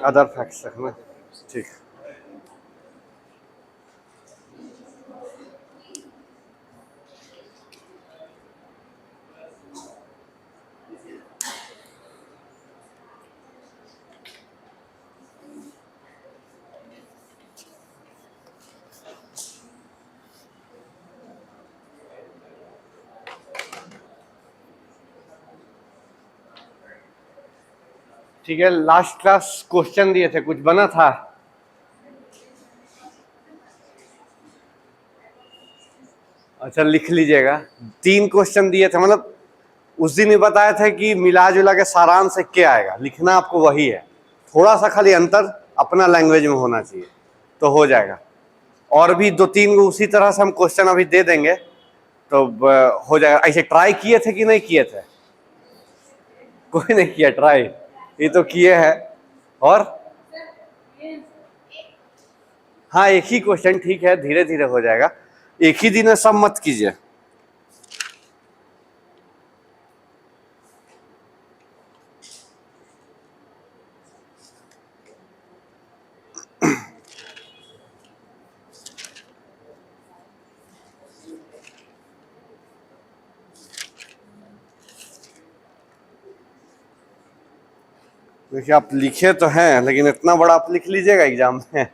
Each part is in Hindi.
अदर फैक्ट्स तक ना, ठीक। ठीक है, लास्ट क्लास क्वेश्चन दिए थे, कुछ बना था? अच्छा, लिख लीजिएगा। 3 क्वेश्चन दिए थे, मतलब उस दिन ही बताया था कि मिला जुला के सारांश से क्या आएगा, लिखना आपको वही है, थोड़ा सा खाली अंतर अपना लैंग्वेज में होना चाहिए तो हो जाएगा। और भी 2-3 उसी तरह से हम क्वेश्चन अभी दे देंगे तो हो जाएगा। ऐसे ट्राई किए थे कि नहीं किए थे? कोई नहीं किया ट्राई, ये तो किए हैं। और हाँ, एक ही क्वेश्चन, ठीक है, धीरे धीरे हो जाएगा, एक ही दिन में सब मत कीजिए। देखिए, आप लिखे तो हैं, लेकिन इतना बड़ा आप लिख लीजिएगा एग्जाम में?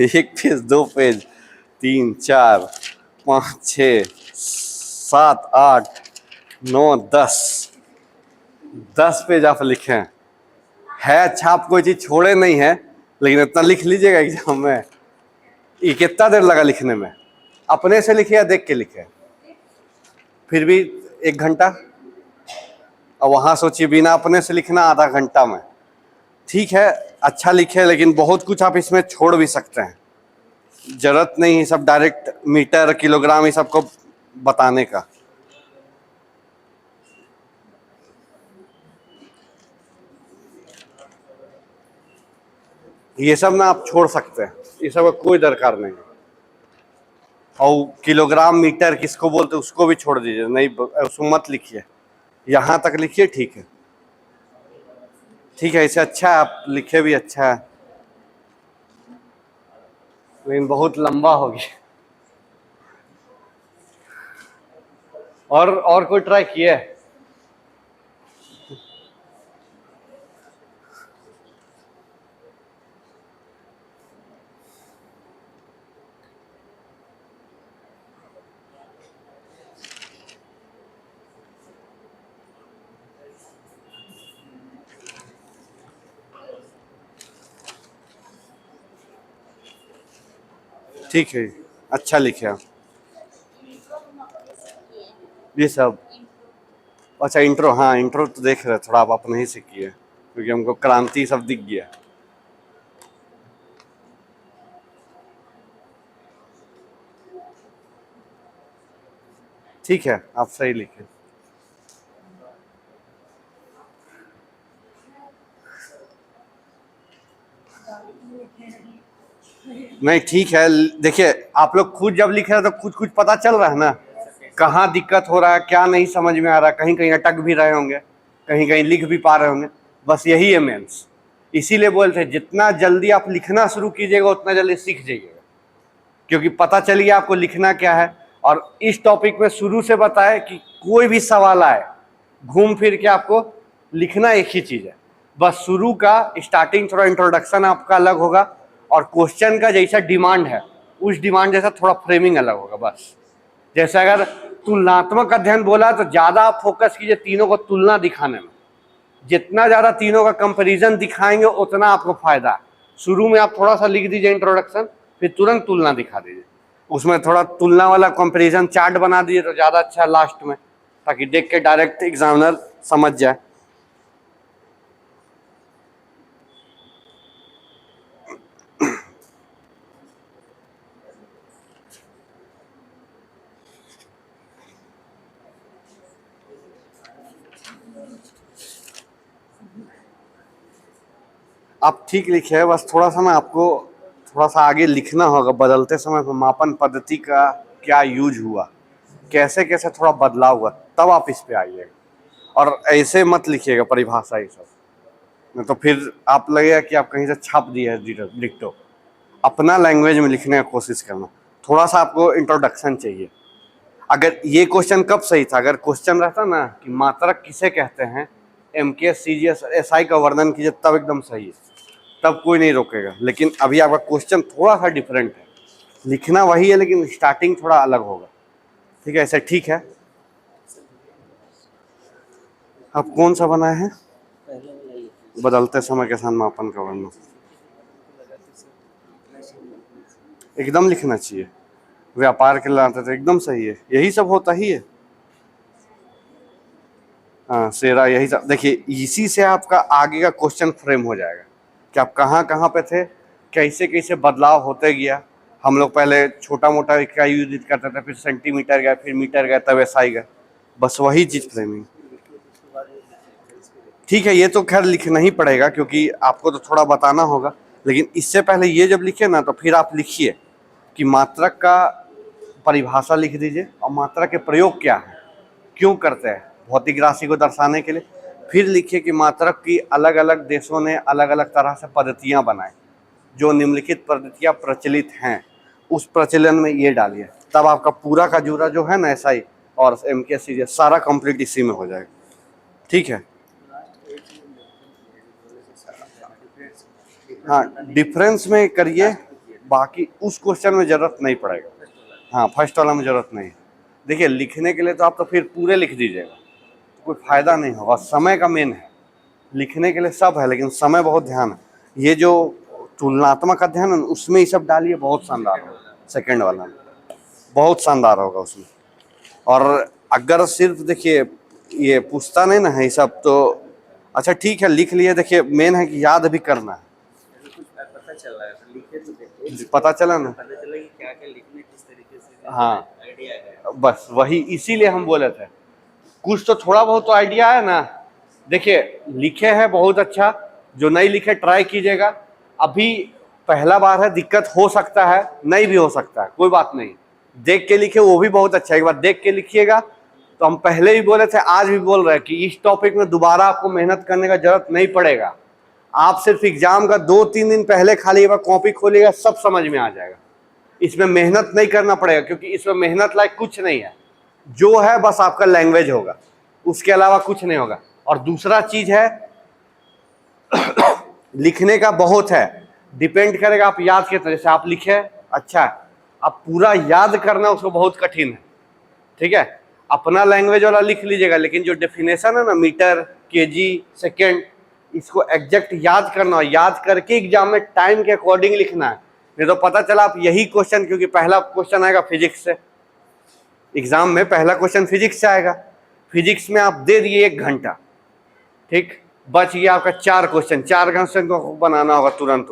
1 पेज, 2 पेज, 3, 4, 5, 6, 7, 8, 9, 10 पेज आप लिखे है। अच्छा, आप कोई चीज छोड़े नहीं है, लेकिन इतना लिख लीजिएगा एग्जाम में। ये कितना देर लगा लिखने में? अपने से लिखे या देख के लिखे? फिर भी 1 घंटा। और वहां सोचिए बिना अपने से लिखना आधा घंटा में। ठीक है, अच्छा लिखे, लेकिन बहुत कुछ आप इसमें छोड़ भी सकते हैं, जरूरत नहीं सब डायरेक्ट मीटर किलोग्राम ये सबको बताने का। ये सब ना आप छोड़ सकते हैं, ये सब का कोई दरकार नहीं। और किलोग्राम मीटर किसको बोलते हैं उसको भी छोड़ दीजिए, नहीं उसको मत लिखिए, यहाँ तक लिखिए, ठीक है। ठीक है, इसे अच्छा है, आप लिखे भी अच्छा है, लेकिन बहुत लंबा हो गया। और कोई ट्राई किया है? ठीक है, अच्छा लिखे आप ये सब। अच्छा, इंट्रो, हाँ इंट्रो तो देख रहे थोड़ा आप अपने ही से किए, क्योंकि हमको क्रांति सब दिख गया। ठीक है, आप सही लिखे। नहीं ठीक है, देखिए आप लोग खुद जब लिख रहे हैं तो कुछ पता चल रहा है ना, कहाँ दिक्कत हो रहा है, क्या नहीं समझ में आ रहा है, कहीं कहीं अटक भी रहे होंगे, कहीं कहीं लिख भी पा रहे होंगे। बस यही है मेंस, इसीलिए बोलते हैं जितना जल्दी आप लिखना शुरू कीजिएगा उतना जल्दी सीख जाइएगा, क्योंकि पता चलिए आपको लिखना क्या है। और इस टॉपिक में शुरू से बताए कि कोई भी सवाल आए घूम फिर के आपको लिखना एक ही चीज है, बस शुरू का स्टार्टिंग थोड़ा इंट्रोडक्शन आपका अलग होगा, और क्वेश्चन का जैसा डिमांड है उस डिमांड जैसा थोड़ा फ्रेमिंग अलग होगा। बस जैसे अगर तुलनात्मक अध्ययन बोला तो ज्यादा आप फोकस कीजिए तीनों को तुलना दिखाने में, जितना ज्यादा तीनों का कंपैरिजन दिखाएंगे उतना आपको फायदा है। शुरू में आप थोड़ा सा लिख दीजिए इंट्रोडक्शन, फिर तुरंत तुलना दिखा दीजिए, उसमें थोड़ा तुलना वाला कंपैरिजन चार्ट बना दीजिए तो ज्यादा अच्छा है लास्ट में, ताकि देख के डायरेक्ट एग्जामिनर समझ जाए। आप ठीक लिखे हैं, बस थोड़ा सा ना आपको थोड़ा सा आगे लिखना होगा, बदलते समय में मापन पद्धति का क्या यूज हुआ, कैसे कैसे थोड़ा बदलाव हुआ, तब आप इस पे आइएगा। और ऐसे मत लिखिएगा परिभाषा ये सब, नहीं तो फिर आप लगेगा कि आप कहीं से छाप दिए है डिक्टो। अपना लैंग्वेज में लिखने का कोशिश करना। थोड़ा सा आपको इंट्रोडक्शन चाहिए। अगर ये क्वेश्चन कब सही था, अगर क्वेश्चन रहता ना कि मात्रक किसे कहते हैं, MKS CGS SI का वर्णन कीजिए, तब एकदम सही है, तब कोई नहीं रोकेगा। लेकिन अभी आपका क्वेश्चन थोड़ा सा डिफरेंट है, लिखना वही है लेकिन स्टार्टिंग थोड़ा अलग होगा। ठीक है, ऐसे ठीक है। अब कौन सा बनाए हैं, बदलते समय के साथ मापन का वर्णन, एकदम लिखना चाहिए। व्यापार के लाते थे, एकदम सही है, यही सब होता ही है। हाँ सेरा, यही सब। देखिए इसी से आपका आगे का क्वेश्चन फ्रेम हो जाएगा कि आप कहाँ कहाँ पे थे, कैसे कैसे बदलाव होते गया। हम लोग पहले छोटा मोटा इकाई यूज करते थे, फिर सेंटीमीटर गए, फिर मीटर गए, तब SI गए, बस वही चीज फ्रेमिंग। ठीक है, ये तो खैर लिखना ही पड़ेगा क्योंकि आपको तो थोड़ा बताना होगा। लेकिन इससे पहले ये जब लिखे ना, तो फिर आप लिखिए कि मात्रक का परिभाषा लिख दीजिए और मात्रक के प्रयोग क्या है, क्यों करते हैं, भौतिक राशि को दर्शाने के लिए। फिर लिखिए कि मात्रक की अलग अलग देशों ने अलग अलग तरह से पद्धतियां बनाई, जो निम्नलिखित पद्धतियां प्रचलित हैं, उस प्रचलन में ये डालिए। तब आपका पूरा का जूरा जो है ना SI और MKS CGS सारा कंप्लीट इसी में हो जाएगा। ठीक है, हाँ डिफरेंस में करिए, बाकी उस क्वेश्चन में जरूरत नहीं पड़ेगा। हाँ फर्स्ट वाला में जरूरत नहीं है। देखिए लिखने के लिए तो आप तो फिर पूरे लिख दीजिएगा, तो कोई फायदा नहीं होगा। समय का मेन है, लिखने के लिए सब है लेकिन समय बहुत ध्यान है। ये जो तुलनात्मक अध्ययन है उसमें ये सब डालिए, बहुत शानदार होगा। सेकंड वाला में बहुत शानदार होगा उसमें। और अगर सिर्फ देखिए ये पूछता नहीं ना है ये सब, तो अच्छा ठीक है लिख लिए। देखिए मेन है कि याद भी करना है। पता चला ना, पता चला कि क्या क्या लिखने किस तरीके से, हाँ आइडिया है, बस वही इसीलिए हम बोले थे कुछ तो थोड़ा बहुत तो आइडिया है ना। देखिए लिखे हैं बहुत अच्छा, जो नहीं लिखे ट्राई कीजिएगा। अभी पहला बार है, दिक्कत हो सकता है, नहीं भी हो सकता है, कोई बात नहीं। देख के लिखे वो भी बहुत अच्छा है, एक बार देख के लिखिएगा। तो हम पहले भी बोले थे, आज भी बोल रहे हैं कि इस टॉपिक में दोबारा आपको मेहनत करने का जरूरत नहीं पड़ेगा। आप सिर्फ एग्जाम का 2-3 दिन पहले खाली एक बार कॉपी खोलिएगा, सब समझ में आ जाएगा। इसमें मेहनत नहीं करना पड़ेगा क्योंकि इसमें मेहनत लायक कुछ नहीं है। जो है बस आपका लैंग्वेज होगा, उसके अलावा कुछ नहीं होगा। और दूसरा चीज है लिखने का बहुत है, डिपेंड करेगा आप याद कितना। जैसे आप लिखे अच्छा, अब पूरा याद करना उसको बहुत कठिन है। ठीक है, अपना लैंग्वेज वाला लिख लीजिएगा, लेकिन जो डेफिनेशन है ना मीटर, केजी, सेकेंड, इसको एग्जैक्ट याद करना, याद करके एग्जाम में टाइम के अकॉर्डिंग लिखना है। नहीं तो पता चला आप यही क्वेश्चन, क्योंकि पहला क्वेश्चन आएगा फिजिक्स से, एग्जाम में पहला क्वेश्चन फिजिक्स से आएगा। फिजिक्स में आप दे दिए 1 घंटा, ठीक, बच गया आपका 4 क्वेश्चन। 4 क्वेश्चन को बनाना होगा तुरंत।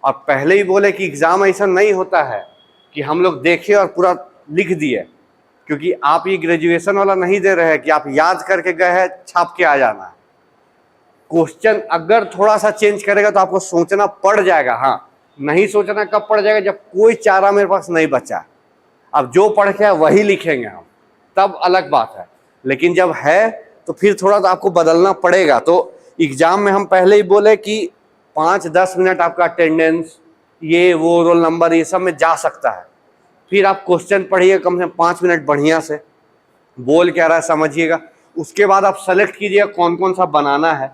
और पहले ही बोले कि एग्जाम ऐसा नहीं होता है कि हम लोग देखे और पूरा लिख दिए, क्योंकि आप ये ग्रेजुएशन वाला नहीं दे रहे हैं कि आप याद करके गए हैं छाप के आ जाना है। क्वेश्चन अगर थोड़ा सा चेंज करेगा तो आपको सोचना पड़ जाएगा। हाँ, नहीं सोचना कब पड़ जाएगा, जब कोई चारा मेरे पास नहीं बचा। अब जो पढ़ के वही लिखेंगे हम, तब अलग बात है। लेकिन जब है तो फिर थोड़ा तो आपको बदलना पड़ेगा। तो एग्जाम में हम पहले ही बोले कि 5-10 मिनट आपका अटेंडेंस, ये वो रोल नंबर, ये सब में जा सकता है। फिर आप क्वेश्चन पढ़िए कम से कम 5 मिनट बढ़िया से, बोल क्या रहा है समझिएगा। उसके बाद आप सेलेक्ट कीजिएगा कौन कौन सा बनाना है।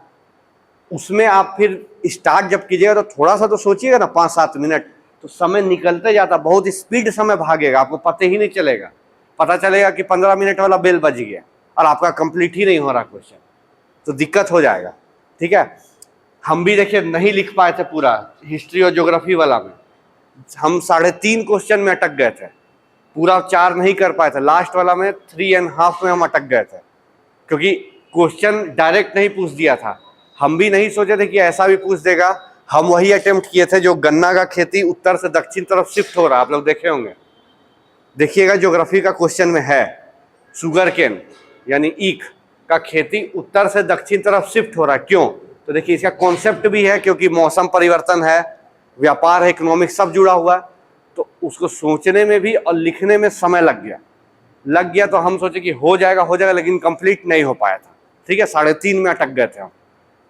उसमें आप फिर स्टार्ट जब कीजिएगा तो थोड़ा सा तो सोचिएगा ना, 5-7 मिनट, तो समय निकलते जाता, बहुत स्पीड समय भागेगा, आपको पता ही नहीं चलेगा। पता चलेगा कि 15 मिनट वाला बेल बज गया और आपका कंप्लीट ही नहीं हो रहा क्वेश्चन, तो दिक्कत हो जाएगा। ठीक है, हम भी देखिए नहीं लिख पाए थे पूरा हिस्ट्री और ज्योग्राफी वाला में, हम 3.5 क्वेश्चन में अटक गए थे, पूरा 4 नहीं कर पाए थे। लास्ट वाला में 3.5 में हम अटक गए थे, क्योंकि क्वेश्चन डायरेक्ट नहीं पूछ दिया था। हम भी नहीं सोचे थे कि ऐसा भी पूछ देगा। हम वही अटेम्प्ट किए थे जो गन्ना का खेती उत्तर से दक्षिण तरफ शिफ्ट हो रहा है, आप लोग देखे होंगे। देखिएगा ज्योग्राफी का क्वेश्चन में है, शुगर केन यानी ईख का खेती उत्तर से दक्षिण तरफ शिफ्ट हो रहा है, क्यों? तो देखिए इसका कॉन्सेप्ट भी है, क्योंकि मौसम परिवर्तन है, व्यापार है, इकोनॉमिक्स सब जुड़ा हुआ है। तो उसको सोचने में भी और लिखने में समय लग गया। तो हम सोचे कि हो जाएगा, लेकिन कंप्लीट नहीं हो पाया था। ठीक है, 3.5 में अटक गए थे हम।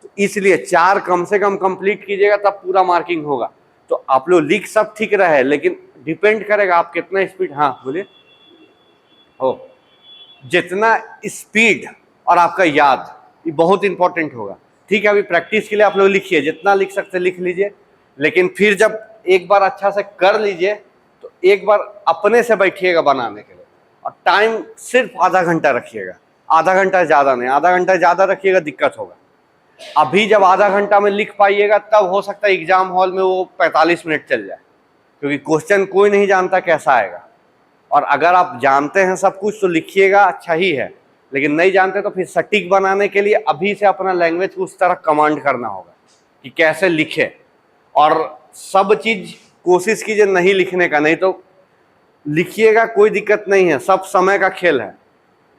तो इसलिए 4 कम से कम कंप्लीट कीजिएगा, तब पूरा मार्किंग होगा। तो आप लोग लिख सब ठीक रहे, लेकिन डिपेंड करेगा आप कितना स्पीड, हाँ बोलिए, हो जितना स्पीड और आपका याद, ये बहुत इंपॉर्टेंट होगा। ठीक है, अभी प्रैक्टिस के लिए आप लोग लिखिए, जितना लिख सकते लिख लीजिए, लेकिन फिर जब एक बार अच्छा से कर लीजिए तो एक बार अपने से बैठिएगा बनाने के लिए, और टाइम सिर्फ आधा घंटा रखिएगा। आधा घंटा ज़्यादा नहीं, आधा घंटा ज़्यादा रखिएगा दिक्कत होगा। अभी जब आधा घंटा में लिख पाइएगा, तब हो सकता है एग्जाम हॉल में वो 45 मिनट चल जाए, क्योंकि क्वेश्चन कोई नहीं जानता कैसा आएगा। और अगर आप जानते हैं सब कुछ तो लिखिएगा, अच्छा ही है, लेकिन नहीं जानते तो फिर सटीक बनाने के लिए अभी से अपना लैंग्वेज को उस तरह कमांड करना होगा कि कैसे लिखे। और सब चीज़ कोशिश कीजिए नहीं लिखने का, नहीं तो लिखिएगा, कोई दिक्कत नहीं है, सब समय का खेल है।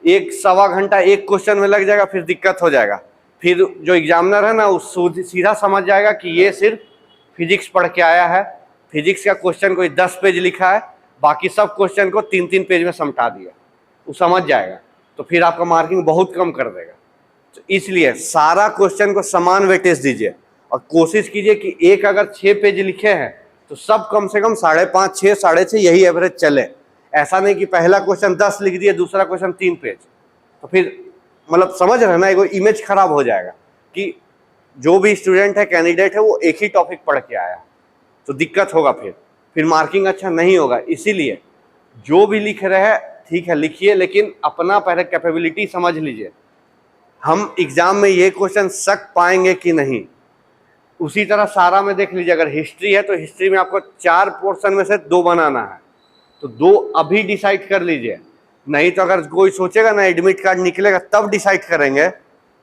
1-1.25 घंटा एक क्वेश्चन में लग जाएगा, फिर दिक्कत हो जाएगा। फिर जो एग्जामिनर है ना, वो सीधा समझ जाएगा कि ये सिर्फ फिजिक्स पढ़ के आया है, फिजिक्स का क्वेश्चन कोई 10 पेज लिखा है, बाकी सब क्वेश्चन को 3-3 पेज में समझा दिया, वो समझ जाएगा। तो फिर आपका मार्किंग बहुत कम कर देगा। तो इसलिए सारा क्वेश्चन को समान वेटेज दीजिए, और कोशिश कीजिए कि एक अगर 6 पेज लिखे हैं तो सब कम से कम 5.5, 6, 6.5 यही एवरेज चले। ऐसा नहीं कि पहला क्वेश्चन 10 लिख दिए, दूसरा क्वेश्चन 3 पेज, तो फिर मतलब समझ रहे हैं ना, एक इमेज खराब हो जाएगा कि जो भी स्टूडेंट है, कैंडिडेट है, वो एक ही टॉपिक पढ़ के आया, तो दिक्कत होगा, फिर मार्किंग अच्छा नहीं होगा। इसीलिए जो भी लिख रहे हैं ठीक है लिखिए, लेकिन अपना पहले कैपेबिलिटी समझ लीजिए। हम एग्जाम में ये क्वेश्चन सक पाएंगे कि नहीं, उसी तरह सारा में देख लीजिए। अगर हिस्ट्री है तो हिस्ट्री में आपको 4 पोर्शन में से 2 बनाना है, तो 2 अभी डिसाइड कर लीजिए। नहीं तो अगर कोई सोचेगा ना एडमिट कार्ड निकलेगा तब डिसाइड करेंगे,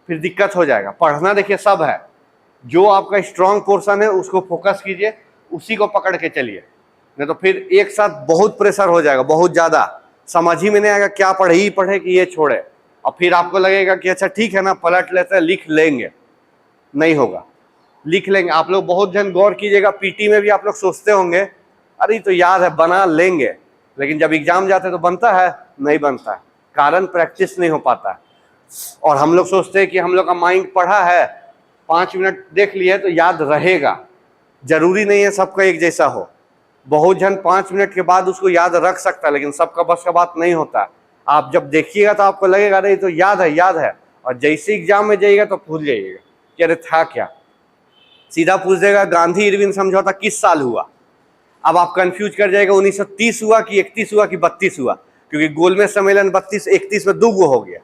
फिर दिक्कत हो जाएगा। पढ़ना देखिए सब है, जो आपका स्ट्रॉन्ग पोर्शन है उसको फोकस कीजिए, उसी को पकड़ के चलिए, नहीं तो फिर एक साथ बहुत प्रेशर हो जाएगा, बहुत ज़्यादा समझ ही में नहीं आएगा, क्या पढ़े ही पढ़े कि ये छोड़े। और फिर आपको लगेगा कि अच्छा ठीक है ना, पलट लेते हैं, लिख लेंगे। नहीं होगा, लिख लेंगे। आप लोग बहुत जन गौर कीजिएगा, पीटी में भी आप लोग सोचते होंगे अरे तो याद है बना लेंगे, लेकिन जब एग्जाम जाते तो बनता है, नहीं बनता है, कारण प्रैक्टिस नहीं हो पाता है। और हम लोग सोचते हैं कि हम लोग का माइंड पढ़ा है, 5 मिनट देख लिए तो याद रहेगा। जरूरी नहीं है सबका एक जैसा हो, बहुत जन 5 मिनट के बाद उसको याद रख सकता है, लेकिन सबका बस का बात नहीं होता। आप जब देखिएगा तो आपको लगेगा अरे तो याद है, और जैसे एग्जाम में जाइएगा तो भूल जाइएगा कि अरे था क्या। सीधा पूछ देगा गांधी इरविन समझौता किस साल हुआ, अब आप कंफ्यूज कर जाएगा 1930 हुआ कि 31 हुआ कि 32 हुआ, क्योंकि गोलमेज सम्मेलन 32-31 में 2 हो गया,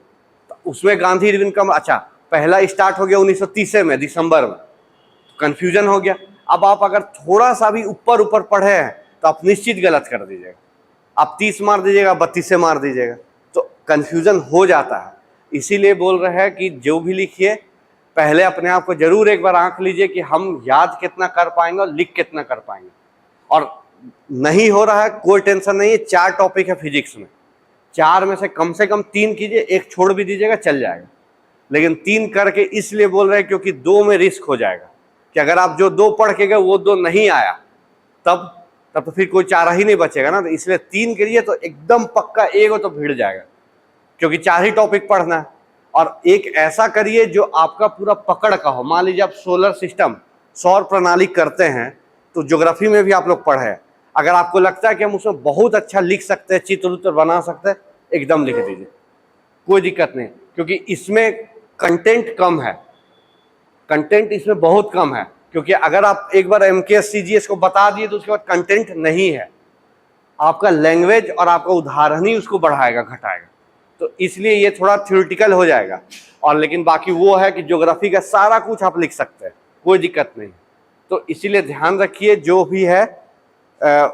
तो उसमें गांधी इरविन का अच्छा पहला स्टार्ट हो गया 1930 में दिसंबर में, तो कन्फ्यूजन हो गया। अब आप अगर थोड़ा सा भी ऊपर पढ़े हैं तो आप निश्चित गलत कर दीजिएगा, आप 30 मार दीजिएगा, 32 से मार दीजिएगा, तो कन्फ्यूजन हो जाता है। इसीलिए बोल रहे हैं कि जो भी लिखिए पहले अपने आप को जरूर एक बार आंक लीजिए कि हम याद कितना कर पाएंगे और लिख कितना कर पाएंगे। और नहीं हो रहा है कोई टेंशन नहीं है, 4 टॉपिक है फिजिक्स में, 4 में से कम 3 कीजिए, एक छोड़ भी दीजिएगा चल जाएगा, लेकिन 3 करके इसलिए बोल रहे हैं क्योंकि 2 में रिस्क हो जाएगा कि अगर आप जो 2 पढ़ के गए वो 2 नहीं आया, तब तो फिर कोई चारा ही नहीं बचेगा ना। तो इसलिए 3 करिए तो एकदम पक्का एक हो तो भिड़ जाएगा, क्योंकि 4 ही टॉपिक पढ़ना है। और एक ऐसा करिए जो आपका पूरा पकड़ का हो। मान लीजिए आप सोलर सिस्टम, सौर प्रणाली करते हैं, तो ज्योग्राफी में भी आप लोग पढ़े, अगर आपको लगता है कि हम उसमें बहुत अच्छा लिख सकते हैं, चित्र उत्र बना सकते हैं, एकदम लिख दीजिए, कोई दिक्कत नहीं, क्योंकि इसमें कंटेंट कम है, कंटेंट इसमें बहुत कम है। क्योंकि अगर आप एक बार MKS CGS को बता दिए तो उसके बाद कंटेंट नहीं है, आपका लैंग्वेज और आपका उदाहरण ही उसको बढ़ाएगा घटाएगा, तो इसलिए ये थोड़ा थ्योरेटिकल हो जाएगा। और लेकिन बाकी वो है कि ज्योग्राफी का सारा कुछ आप लिख सकते हैं, कोई दिक्कत नहीं। तो इसीलिए ध्यान रखिए जो भी है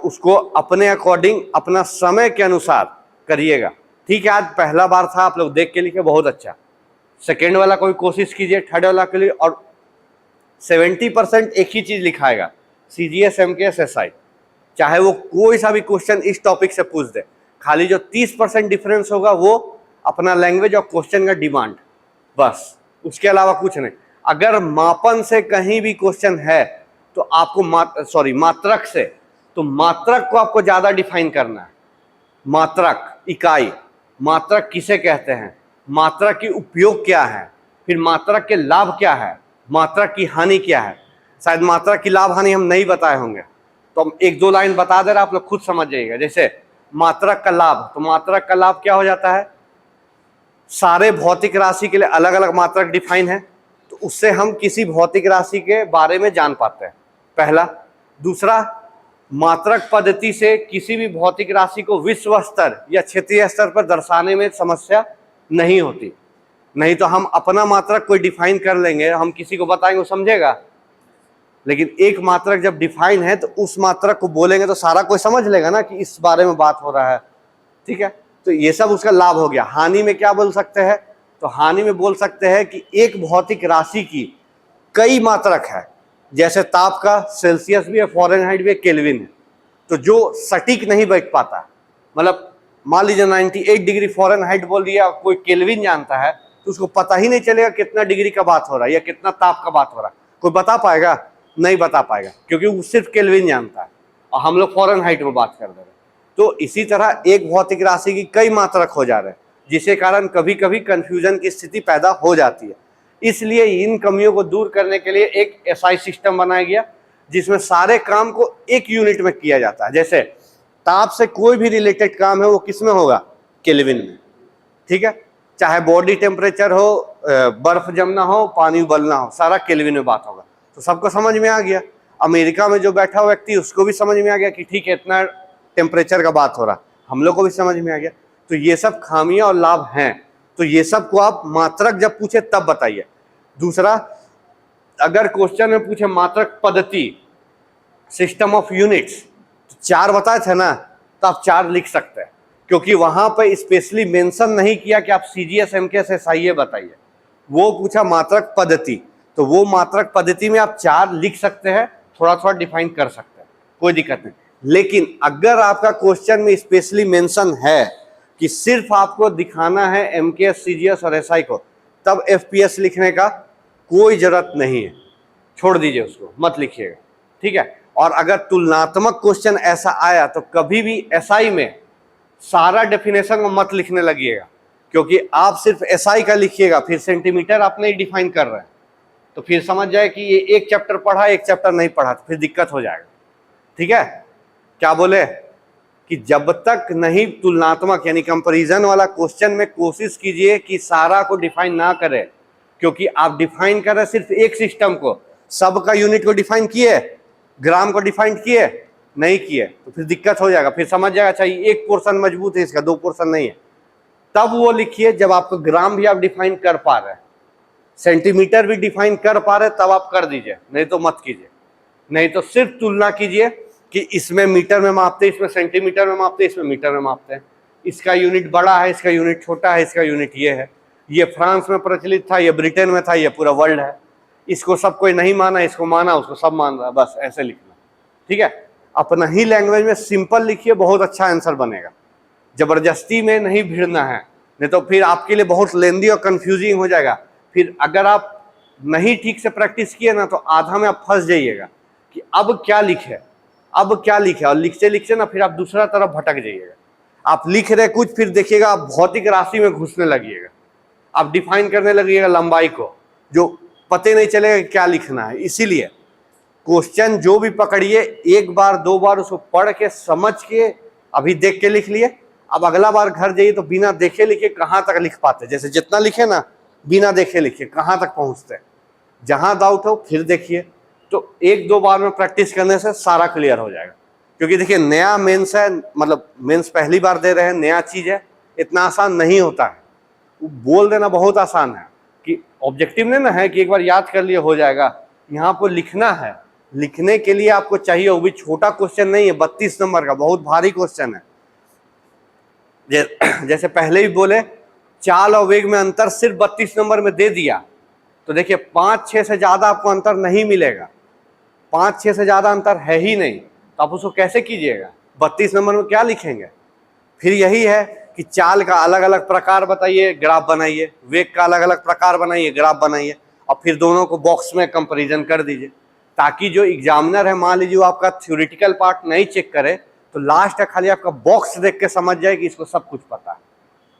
उसको अपने अकॉर्डिंग अपना समय के अनुसार करिएगा। ठीक है, आज पहला बार था, आप लोग देख के लिखे, बहुत अच्छा। सेकेंड वाला कोई कोशिश कीजिए, थर्ड वाला के लिए, और 70% एक ही चीज लिखाएगा, CGS MKS SI, चाहे वो कोई सा भी क्वेश्चन इस टॉपिक से पूछ दे, खाली जो 30% डिफरेंस होगा वो अपना लैंग्वेज और क्वेश्चन का डिमांड, बस, उसके अलावा कुछ नहीं। अगर मापन से कहीं भी क्वेश्चन है तो आपको मात्रक से, तो मात्रक को आपको ज्यादा डिफाइन करना है। मात्रक, इकाई, मात्रक किसे कहते हैं, मात्रक की उपयोग क्या है, फिर मात्रक के लाभ क्या है, मात्रक की हानि क्या है। शायद मात्रक की लाभ हानि हम नहीं बताए होंगे, तो हम एक दो लाइन बता दे रहे, आप लोग खुद समझ जाइएगा। जैसे मात्रक का लाभ, तो मात्रक का लाभ क्या हो जाता है, सारे भौतिक राशि के लिए अलग अलग मात्रक डिफाइन है, तो उससे हम किसी भौतिक राशि के बारे में जान पाते हैं, पहला। दूसरा, मात्रक पद्धति से किसी भी भौतिक राशि को विश्व स्तर या क्षेत्रीय स्तर पर दर्शाने में समस्या नहीं होती। नहीं तो हम अपना मात्रक कोई डिफाइन कर लेंगे, हम किसी को बताएंगे वो समझेगा, लेकिन एक मात्रक जब डिफाइन है तो उस मात्रक को बोलेंगे तो सारा कोई समझ लेगा ना कि इस बारे में बात हो रहा है, ठीक है। तो ये सब उसका लाभ हो गया। हानि में क्या बोल सकते हैं, तो हानि में बोल सकते हैं कि एक भौतिक राशि की कई मात्रक है, जैसे ताप का सेल्सियस भी है, फ़ारेनहाइट भी है, केल्विन है, तो जो सटीक नहीं बैठ पाता, मतलब मान लीजिए 98 डिग्री फ़ारेनहाइट बोल दिया, कोई केल्विन जानता है तो उसको पता ही नहीं चलेगा कितना डिग्री का बात हो रहा है या कितना ताप का बात हो रहा है। कोई बता पाएगा? नहीं बता पाएगा, क्योंकि वो सिर्फ केल्विन जानता है और हम लोग फ़ारेनहाइट में बात कर रहे हैं। तो इसी तरह एक भौतिक राशि की कई मात्रक हो जा रहे हैं, जिसके कारण कभी कभी कंफ्यूजन की स्थिति पैदा हो जाती है। इसलिए इन कमियों को दूर करने के लिए एक एसआई सिस्टम बनाया गया, जिसमें सारे काम को एक यूनिट में किया जाता है। जैसे ताप से कोई भी रिलेटेड काम है वो किस में होगा, केल्विन में, ठीक है। चाहे बॉडी टेम्परेचर हो, बर्फ जमना हो, पानी उबलना हो, सारा केल्विन में बात होगा। तो सबको समझ में आ गया। अमेरिका में जो बैठा हुआ व्यक्ति उसको भी समझ में आ गया कि ठीक है इतना टेम्परेचर का बात हो रहा, हम लोग को भी समझ में आ गया। तो ये सब खामियां और लाभ हैं, तो ये सब को आप मात्रक जब पूछे तब बताइए। दूसरा, अगर क्वेश्चन में पूछे मात्रक पद्धति, सिस्टम ऑफ यूनिट्स, तो 4 बताए थे ना, तो आप 4 लिख सकते हैं, क्योंकि वहां पर स्पेशली मेंशन नहीं किया कि आप सीजीएस एमकेएस एसआईए बताइए, वो पूछा मात्रक पद्धति, तो वो मात्रक पद्धति में आप 4 लिख सकते हैं, थोड़ा थोड़ा डिफाइन कर सकते हैं, कोई दिक्कत नहीं। लेकिन अगर आपका क्वेश्चन में स्पेशली मेंशन है कि सिर्फ आपको दिखाना है एमकेएस सीजीएस और एसआई को, तब एफपीएस लिखने का कोई जरूरत नहीं है, छोड़ दीजिए उसको, मत लिखिएगा, ठीक है। और अगर तुलनात्मक क्वेश्चन ऐसा आया तो कभी भी एसआई में सारा डेफिनेशन को मत लिखने लगिएगा, क्योंकि आप सिर्फ एसआई का लिखिएगा, फिर सेंटीमीटर आप नहीं डिफाइन कर रहे हैं, तो फिर समझ जाए कि ये एक चैप्टर पढ़ा एक चैप्टर नहीं पढ़ा, तो फिर दिक्कत हो जाएगा, ठीक है। क्या बोले कि जब तक नहीं तुलनात्मक यानी कंपैरिजन वाला क्वेश्चन में कोशिश कीजिए कि सारा को डिफाइन ना करें, क्योंकि आप डिफाइन कर रहे सिर्फ एक सिस्टम को, सबका यूनिट को डिफाइन किए, ग्राम को डिफाइन किए नहीं किए, तो फिर दिक्कत हो जाएगा। फिर समझ जाएगा चाहिए एक पोर्शन मजबूत है इसका, 2 पोर्शन नहीं है, तब वो लिखिए जब आपको ग्राम भी आप डिफाइन कर पा रहे हैं, सेंटीमीटर भी डिफाइन कर पा रहे, तब आप कर दीजिए, नहीं तो मत कीजिए। नहीं तो सिर्फ तुलना कीजिए कि इसमें मीटर में मापते, इसमें सेंटीमीटर में मापते, इसमें मीटर में मापते हैं, इसका यूनिट बड़ा है, इसका यूनिट छोटा है, इसका यूनिट ये है, ये फ्रांस में प्रचलित था, ये ब्रिटेन में था, ये पूरा वर्ल्ड है, इसको सब कोई नहीं माना, इसको माना, उसको सब मान रहा, बस ऐसे लिखना, ठीक है। अपना ही लैंग्वेज में सिंपल लिखिए, बहुत अच्छा आंसर बनेगा। जबरदस्ती में नहीं भिड़ना है, नहीं तो फिर आपके लिए बहुत लेंदी और कंफ्यूजिंग हो जाएगा। फिर अगर आप नहीं ठीक से प्रैक्टिस किए ना, तो आधा में आप फंस जाइएगा कि अब क्या लिखे, अब क्या लिखे, और लिखते लिखते ना फिर आप दूसरा तरफ भटक जाइएगा। आप लिख रहे कुछ, फिर देखिएगा आप भौतिक राशि में घुसने लगिएगा, आप डिफाइन करने लगिएगा लंबाई को, जो पते नहीं चलेगा क्या लिखना है। इसीलिए क्वेश्चन जो भी पकड़िए, एक बार 2 बार उसको पढ़ के समझ के, अभी देख के लिख लिए, अब अगला बार घर जाइए तो बिना देखे लिखे कहाँ तक लिख पाते, जैसे जितना लिखे ना बिना देखे लिखिए, कहाँ तक पहुँचते, जहाँ डाउट हो फिर देखिए। तो 1-2 बार में प्रैक्टिस करने से सारा क्लियर हो जाएगा। क्योंकि देखिए नया मेंस है, मतलब मेंस पहली बार दे रहे हैं, नया चीज़ है, इतना आसान नहीं होता है। बोल देना बहुत आसान है कि ऑब्जेक्टिव नहीं ना है कि एक बार याद कर लिए हो जाएगा, यहाँ आपको लिखना है। लिखने के लिए आपको चाहिए, वो भी छोटा क्वेश्चन नहीं है, 32 नंबर का बहुत भारी क्वेश्चन है। जैसे पहले ही बोले, चाल और वेग में अंतर सिर्फ 32 नंबर में दे दिया, तो देखिए 5-6 से ज़्यादा आपको अंतर नहीं मिलेगा, 5-6 से ज़्यादा अंतर है ही नहीं, तो आप उसको कैसे कीजिएगा, 32 नंबर में क्या लिखेंगे। फिर यही है कि चाल का अलग अलग प्रकार बताइए, ग्राफ बनाइए, वेग का अलग अलग प्रकार बनाइए, ग्राफ बनाइए, और फिर दोनों को बॉक्स में कंपैरिजन कर दीजिए, ताकि जो एग्जामिनर है, मान लीजिए आपका थ्योरेटिकल पार्ट नहीं चेक करे, तो लास्ट है खाली आपका बॉक्स देख के समझ जाए कि इसको सब कुछ पता है,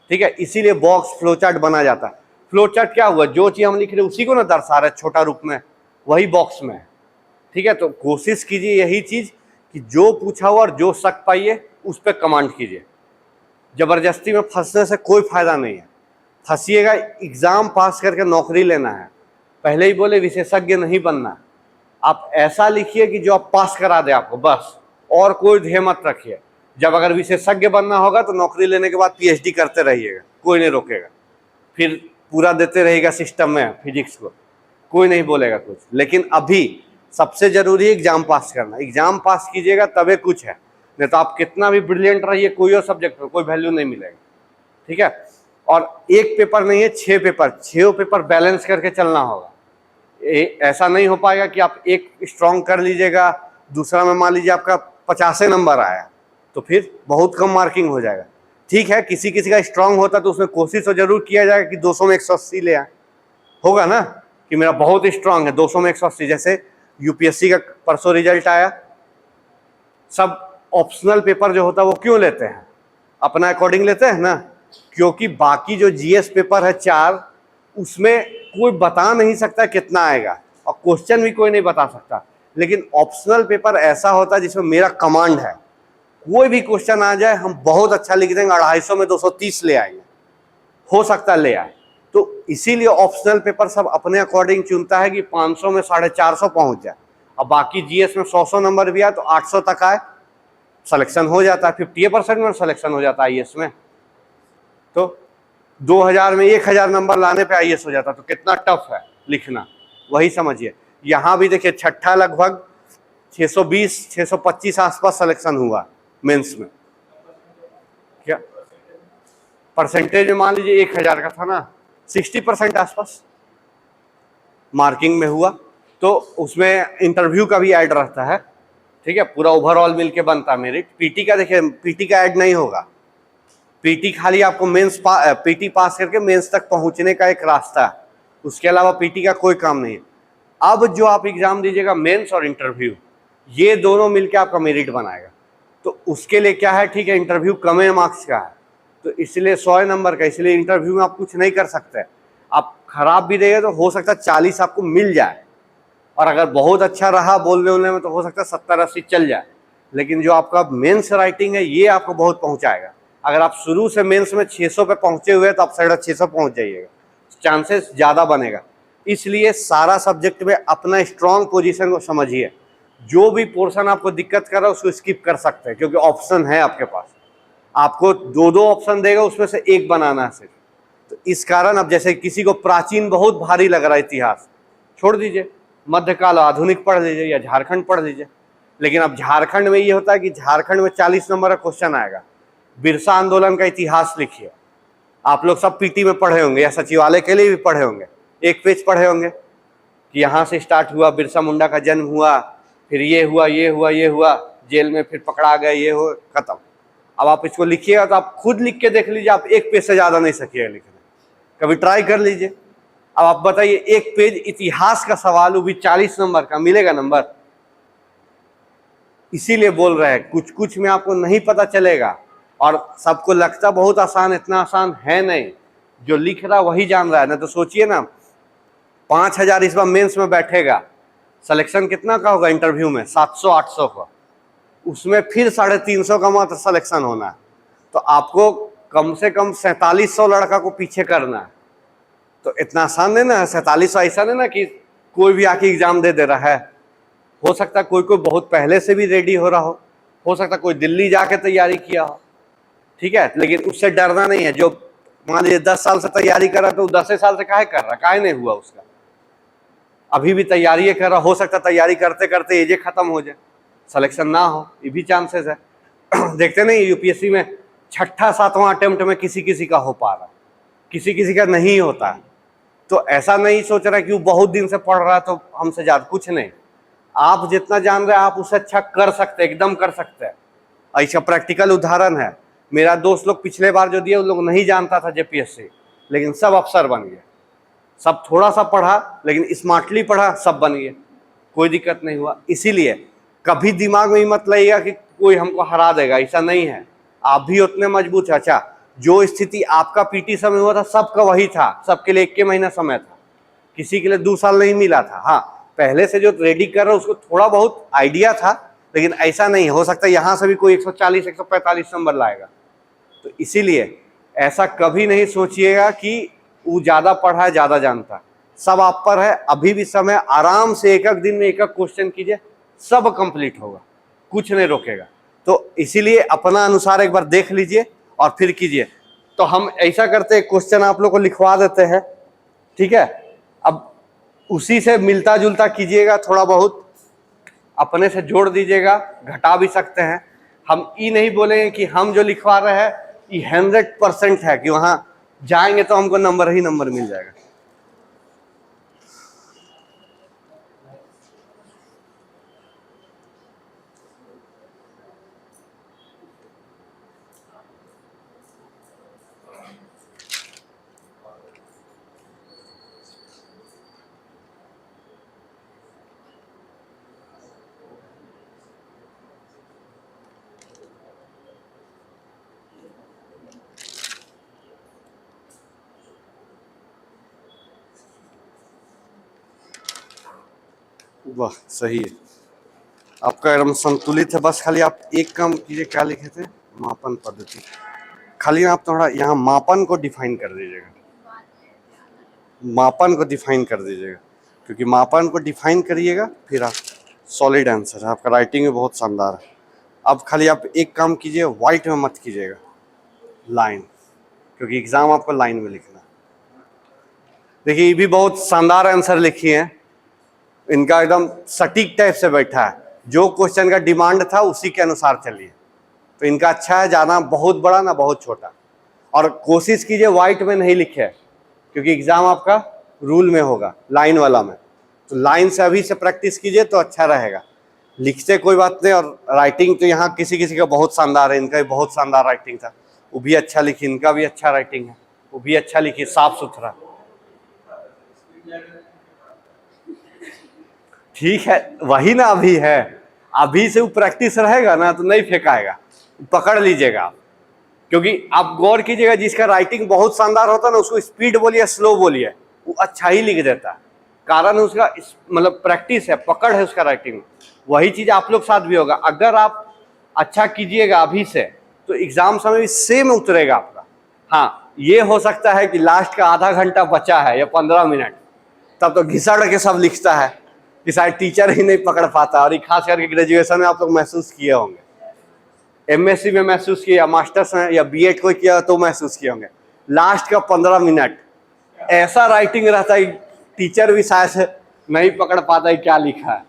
ठीक है। इसीलिए बॉक्स फ्लो चार्ट बना जाता है। फ्लो चार्ट क्या हुआ, जो चीज हम लिख रहे हैं उसी को ना दर्शा रहे छोटा रूप में, वही बॉक्स में है। ठीक है, तो कोशिश कीजिए यही चीज कि जो पूछा हुआ और जो शक पाइए उस पर कमांड कीजिए। जबरदस्ती में फंसने से कोई फायदा नहीं है। फंसिएगा, एग्जाम पास करके नौकरी लेना है। पहले ही बोले विशेषज्ञ नहीं बनना। आप ऐसा लिखिए कि जो आप पास करा दे आपको, बस, और कोई ध्येय मत रखिए। जब अगर विशेषज्ञ बनना होगा तो नौकरी लेने के बाद पीएचडी करते रहिएगा, कोई नहीं रोकेगा। फिर पूरा देते रहेगा सिस्टम में फिजिक्स को, कोई नहीं बोलेगा कुछ। लेकिन अभी सबसे जरूरी है एग्जाम पास करना। एग्जाम पास कीजिएगा तबे कुछ है, नहीं तो आप कितना भी ब्रिलियंट रहिए कोई और सब्जेक्ट में कोई वैल्यू नहीं मिलेगा। ठीक है, और एक पेपर नहीं है, 6 पेपर, 6 पेपर बैलेंस करके चलना होगा। ऐसा नहीं हो पाएगा कि आप एक स्ट्रॉन्ग कर लीजिएगा, दूसरा में मान लीजिए आपका 50 नंबर आया, तो फिर बहुत कम मार्किंग हो जाएगा। ठीक है, किसी किसी का स्ट्रांग होता तो उसमें कोशिश तो जरूर किया जाएगा कि 200 में 180 ले आए। होगा ना कि मेरा बहुत स्ट्रांग है, 200 में 180। जैसे यूपीएससी का परसों रिजल्ट आया, सब ऑप्शनल पेपर जो होता है वो क्यों लेते हैं, अपना अकॉर्डिंग लेते हैं ना, क्योंकि बाकी जो जीएस पेपर है 4, उसमें कोई बता नहीं सकता कितना आएगा और क्वेश्चन भी कोई नहीं बता सकता। लेकिन ऑप्शनल पेपर ऐसा होता है जिसमें मेरा कमांड है, कोई भी क्वेश्चन आ जाए हम बहुत अच्छा लिख देंगे, 250 में 230 ले आएंगे, हो सकता है ले आए। तो इसीलिए ऑप्शनल पेपर सब अपने अकॉर्डिंग चुनता है कि 500 में 450 पहुंच जाए, और बाकी जीएस में 100 नंबर भी आए तो 800 तक आए, सिलेक्शन हो जाता है। 50% में सिलेक्शन हो जाता है आईएएस में। तो 2000 में 1000 नंबर लाने पे आईएएस हो जाता, तो कितना टफ है लिखना, वही समझिए। यहाँ भी देखिए छठा लगभग 620-625 आसपास सिलेक्शन हुआ मेंस में। क्या परसेंटेज में मान लीजिए 1000 का था ना, 60% आसपास मार्किंग में हुआ। तो उसमें इंटरव्यू का भी ऐड रहता है। ठीक है, पूरा ओवरऑल मिलके बनता मेरिट। पीटी का देखिए, पीटी का ऐड नहीं होगा। पीटी खाली आपको पीटी पास करके मेंस तक पहुंचने का एक रास्ता है, उसके अलावा पीटी का कोई काम नहीं है। अब जो आप एग्जाम दीजिएगा मेंस और इंटरव्यू, ये दोनों मिलके आपका मेरिट बनाएगा। तो उसके लिए क्या है, ठीक है, इंटरव्यू कम मार्क्स का है तो इसलिए 100 नंबर का, इसलिए इंटरव्यू में आप कुछ नहीं कर सकते। आप खराब भी देंगे तो हो सकता है 40 आपको मिल जाए, और अगर बहुत अच्छा रहा बोलने उलने में तो हो सकता है 70-80 चल जाए। लेकिन जो आपका मेंस राइटिंग है ये आपको बहुत पहुंचाएगा। अगर आप शुरू से मेंस में 600 पे पहुंचे हुए तो आप 650 पहुंच जाइएगा, चांसेस ज़्यादा बनेगा। इसलिए सारा सब्जेक्ट में अपना स्ट्रॉन्ग पोजीशन को समझिए। जो भी पोर्शन आपको दिक्कत कर रहा है उसको स्किप कर सकते हैं, क्योंकि ऑप्शन है आपके पास। आपको 2 ऑप्शन देगा, उसमें से एक बनाना है सिर्फ। तो इस कारण अब जैसे किसी को प्राचीन बहुत भारी लग रहा है इतिहास, छोड़ दीजिए, मध्यकाल आधुनिक पढ़ लीजिए या झारखंड पढ़ लीजिए। लेकिन अब झारखंड में ये होता है कि झारखंड में 40 नंबर का क्वेश्चन आएगा। बिरसा आंदोलन का इतिहास लिखिए, आप लोग सब पीटी में पढ़े होंगे या सचिवालय के लिए भी पढ़े होंगे, एक पेज पढ़े होंगे कि यहाँ से स्टार्ट हुआ, बिरसा मुंडा का जन्म हुआ, फिर ये हुआ, ये हुआ, ये हुआ, जेल में फिर पकड़ा गए, ये हो, खत्म। अब आप इसको लिखिएगा तो आप खुद लिख के देख लीजिए, आप एक पेज से ज़्यादा नहीं सकिएगा लिखने, कभी ट्राई कर लीजिए। अब आप बताइए, एक पेज इतिहास का सवाल, वो भी 40 नंबर का, मिलेगा नंबर? इसीलिए बोल रहे हैं कुछ कुछ में आपको नहीं पता चलेगा, और सबको लगता बहुत आसान, इतना आसान है नहीं। जो लिख रहा वही जान रहा है ना। तो सोचिए ना, 5000 इस बार मेंस में बैठेगा, सिलेक्शन कितना का होगा इंटरव्यू में? 700-800 का, उसमें फिर 350 का मात्र सिलेक्शन होना है। तो आपको कम से कम 4700 लड़का को पीछे करना है। तो इतना आसान नहीं ना, 4700 ऐसा नहीं ना कि कोई भी आके एग्जाम दे रहा है। हो सकता है कोई बहुत पहले से भी रेडी हो रहा हो सकता है कोई दिल्ली जाके तैयारी किया हो। ठीक है, लेकिन उससे डरना नहीं है। जो मान लीजिए 10 साल से तैयारी कर रहा है तो 10 साल से काहे कर रहा, काहे नहीं हुआ उसका, अभी भी तैयारी कर रहा, हो सकता है तैयारी करते करते एजे खत्म हो जाए, सिलेक्शन ना हो, ये भी चांसेस है। देखते नहीं यूपीएससी में 6ठा-7वां अटेम्प्ट में किसी किसी का हो पा रहा, किसी किसी का नहीं होता है। तो ऐसा नहीं सोच रहा कि वो बहुत दिन से पढ़ रहा है तो हमसे ज्यादा, कुछ नहीं। आप जितना जान रहे हैं आप उससे अच्छा कर सकते हैं, एकदम कर सकते हैं। ऐसा प्रैक्टिकल उदाहरण है। मेरा दोस्त लोग पिछले बार जो दिए उन लोग नहीं जानता था जेपीएससी, लेकिन सब अफसर बन गए। सब थोड़ा सा पढ़ा लेकिन स्मार्टली पढ़ा, सब बन गए, कोई दिक्कत नहीं हुआ। इसीलिए कभी दिमाग में ही मत लाइएगा कि कोई हमको हरा देगा, ऐसा नहीं है। आप भी उतने मजबूत है। अच्छा, जो स्थिति आपका पीटी समय हुआ था सबका वही था, सबके लिए 1 महीना समय था, किसी के लिए 2 साल नहीं मिला था। हाँ, पहले से जो रेडी कर रहा है उसको थोड़ा बहुत आइडिया था, लेकिन ऐसा नहीं हो सकता यहाँ से भी कोई 140 145 नंबर लाएगा। तो इसीलिए ऐसा कभी नहीं सोचिएगा कि वो ज्यादा पढ़ा है ज्यादा जानता है, सब आप पर है। अभी भी समय, आराम से एक एक दिन में एक एक क्वेश्चन कीजिए, सब कंप्लीट होगा, कुछ नहीं रोकेगा। तो इसीलिए अपना अनुसार एक बार देख लीजिए और फिर कीजिए। तो हम ऐसा करते हैं, क्वेश्चन आप लोग को लिखवा देते हैं, ठीक है। अब उसी से मिलता जुलता कीजिएगा, थोड़ा बहुत अपने से जोड़ दीजिएगा, घटा भी सकते हैं। हम ये नहीं बोलेंगे कि हम जो लिखवा रहे हैं ये 100% है कि वहां जाएंगे तो हमको नंबर ही नंबर मिल जाएगा। वाह, सही है, आपका एकदम संतुलित है। बस खाली आप एक काम कीजिए, क्या लिखे थे, मापन पद्धति। खाली आप थोड़ा यहाँ मापन को डिफाइन कर दीजिएगा, मापन को डिफाइन कर दीजिएगा, क्योंकि मापन को डिफाइन करिएगा फिर आप सॉलिड आंसर है। आपका राइटिंग भी बहुत शानदार है। अब खाली आप एक काम कीजिए, व्हाइट में मत कीजिएगा, लाइन, क्योंकि एग्जाम आपको लाइन में लिखना है। देखिए ये भी बहुत शानदार आंसर लिखी है, इनका एकदम सटीक टाइप से बैठा है, जो क्वेश्चन का डिमांड था उसी के अनुसार चलिए। तो इनका अच्छा है, ज़्यादा बहुत बड़ा ना बहुत छोटा। और कोशिश कीजिए व्हाइट में नहीं लिखे, क्योंकि एग्जाम आपका रूल में होगा, लाइन वाला में। तो लाइन से अभी से प्रैक्टिस कीजिए तो अच्छा रहेगा। लिखते कोई बात नहीं, और राइटिंग तो यहाँ किसी किसी का बहुत शानदार है, इनका भी बहुत शानदार राइटिंग था, वो भी अच्छा लिखी, इनका भी अच्छा राइटिंग है, वो भी अच्छा लिखी, साफ सुथरा। ठीक है, वही ना अभी है, अभी से वो प्रैक्टिस रहेगा ना तो नहीं फेंकाएगा, पकड़ लीजिएगा आप। क्योंकि आप गौर कीजिएगा, जिसका राइटिंग बहुत शानदार होता है ना उसको स्पीड बोलिए स्लो बोलिए वो अच्छा ही लिख देता है, कारण उसका मतलब प्रैक्टिस है, पकड़ है उसका राइटिंग। वही चीज आप लोग साथ भी होगा, अगर आप अच्छा कीजिएगा अभी से तो एग्जाम समय भी सेम उतरेगा आपका। हाँ, ये हो सकता है कि लास्ट का आधा घंटा बचा है या 15 मिनट, तब तो घिसड़ के सब लिखता है कि शायद टीचर ही नहीं पकड़ पाता। और ये खास करके ग्रेजुएशन में आप लोग महसूस किए होंगे, एमएससी में महसूस किया, मास्टर्स में या बीएड को किया तो महसूस किए होंगे, लास्ट का 15 मिनट ऐसा राइटिंग रहता है टीचर भी शायद नहीं पकड़ पाता है क्या लिखा है,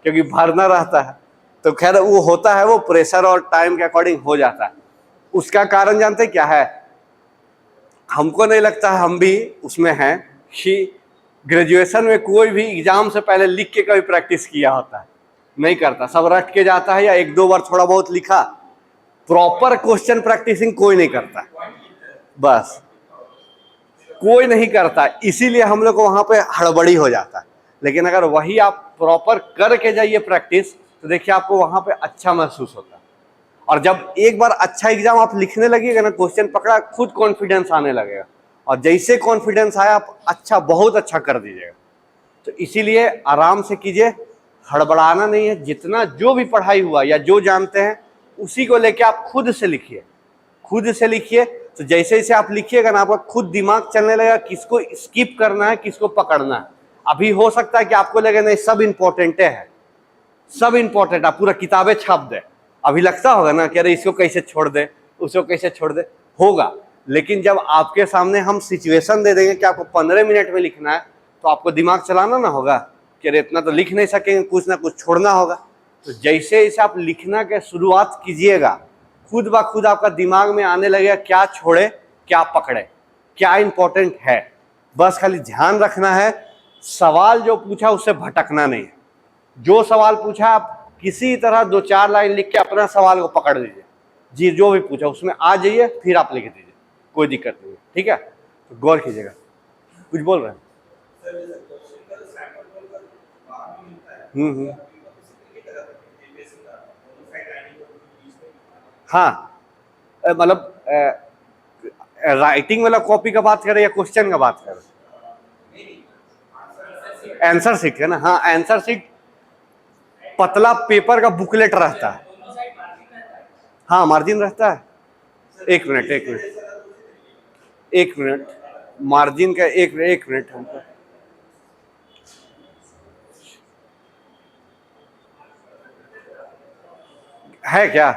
क्योंकि भरना रहता है। तो खैर वो होता है, वो प्रेशर और टाइम के अकॉर्डिंग हो जाता है। उसका कारण जानते क्या है, हमको नहीं लगता है हम भी उसमें हैं कि ग्रेजुएशन में कोई भी एग्जाम से पहले लिख के कभी प्रैक्टिस किया होता है, नहीं करता, सब रट के जाता है या 1-2 बार थोड़ा बहुत लिखा। प्रॉपर क्वेश्चन प्रैक्टिसिंग कोई नहीं करता, बस कोई नहीं करता, इसीलिए हम लोग को वहां पे हड़बड़ी हो जाता है। लेकिन अगर वही आप प्रॉपर करके जाइए प्रैक्टिस, तो देखिए आपको वहां पे अच्छा महसूस होता है। और जब एक बार अच्छा एग्जाम आप लिखने लगेगा ना, क्वेश्चन पकड़ा, खुद कॉन्फिडेंस आने लगेगा, और जैसे कॉन्फिडेंस आया आप अच्छा, बहुत अच्छा कर दीजिएगा। तो इसीलिए आराम से कीजिए, हड़बड़ाना नहीं है। जितना जो भी पढ़ाई हुआ या जो जानते हैं उसी को लेके आप खुद से लिखिए, खुद से लिखिए। तो जैसे जैसे आप लिखिएगा ना, आपका खुद दिमाग चलने लगेगा किसको स्किप करना है, किसको पकड़ना है। अभी हो सकता है कि आपको लगे नहीं सब इंपॉर्टेंट है, सब इंपॉर्टेंट, आप पूरा किताबें छाप दे, अभी लगता होगा ना कि अरे इसको कैसे छोड़ दे, उसको कैसे छोड़ दे, होगा। लेकिन जब आपके सामने हम सिचुएशन दे देंगे कि आपको 15 मिनट में लिखना है, तो आपको दिमाग चलाना ना होगा कि अरे इतना तो लिख नहीं सकेंगे, कुछ ना कुछ छोड़ना होगा। तो जैसे जैसे आप लिखना के शुरुआत कीजिएगा, खुद ब खुद आपका दिमाग में आने लगेगा क्या छोड़े क्या पकड़े, क्या इंपॉर्टेंट है। बस खाली ध्यान रखना है, सवाल जो पूछा उससे भटकना नहीं है। जो सवाल पूछा आप किसी तरह 2-4 लाइन लिख के अपना सवाल को पकड़ लीजिए, जी जो भी पूछा उसमें आ जाइए, फिर आप लिख दीजिए, कोई दिक्कत नहीं है, ठीक है। तो गौर कीजिएगा, कुछ बोल रहे हैं। हम्म। हाँ, मतलब राइटिंग वाला कॉपी का बात करें या क्वेश्चन का बात करें? आंसर शीट है ना, हाँ आंसर शीट पतला पेपर का बुकलेट रहता है, हाँ मार्जिन रहता है। एक मिनट एक मिनट एक मिनट, मार्जिन का एक मिनट हमको है क्या,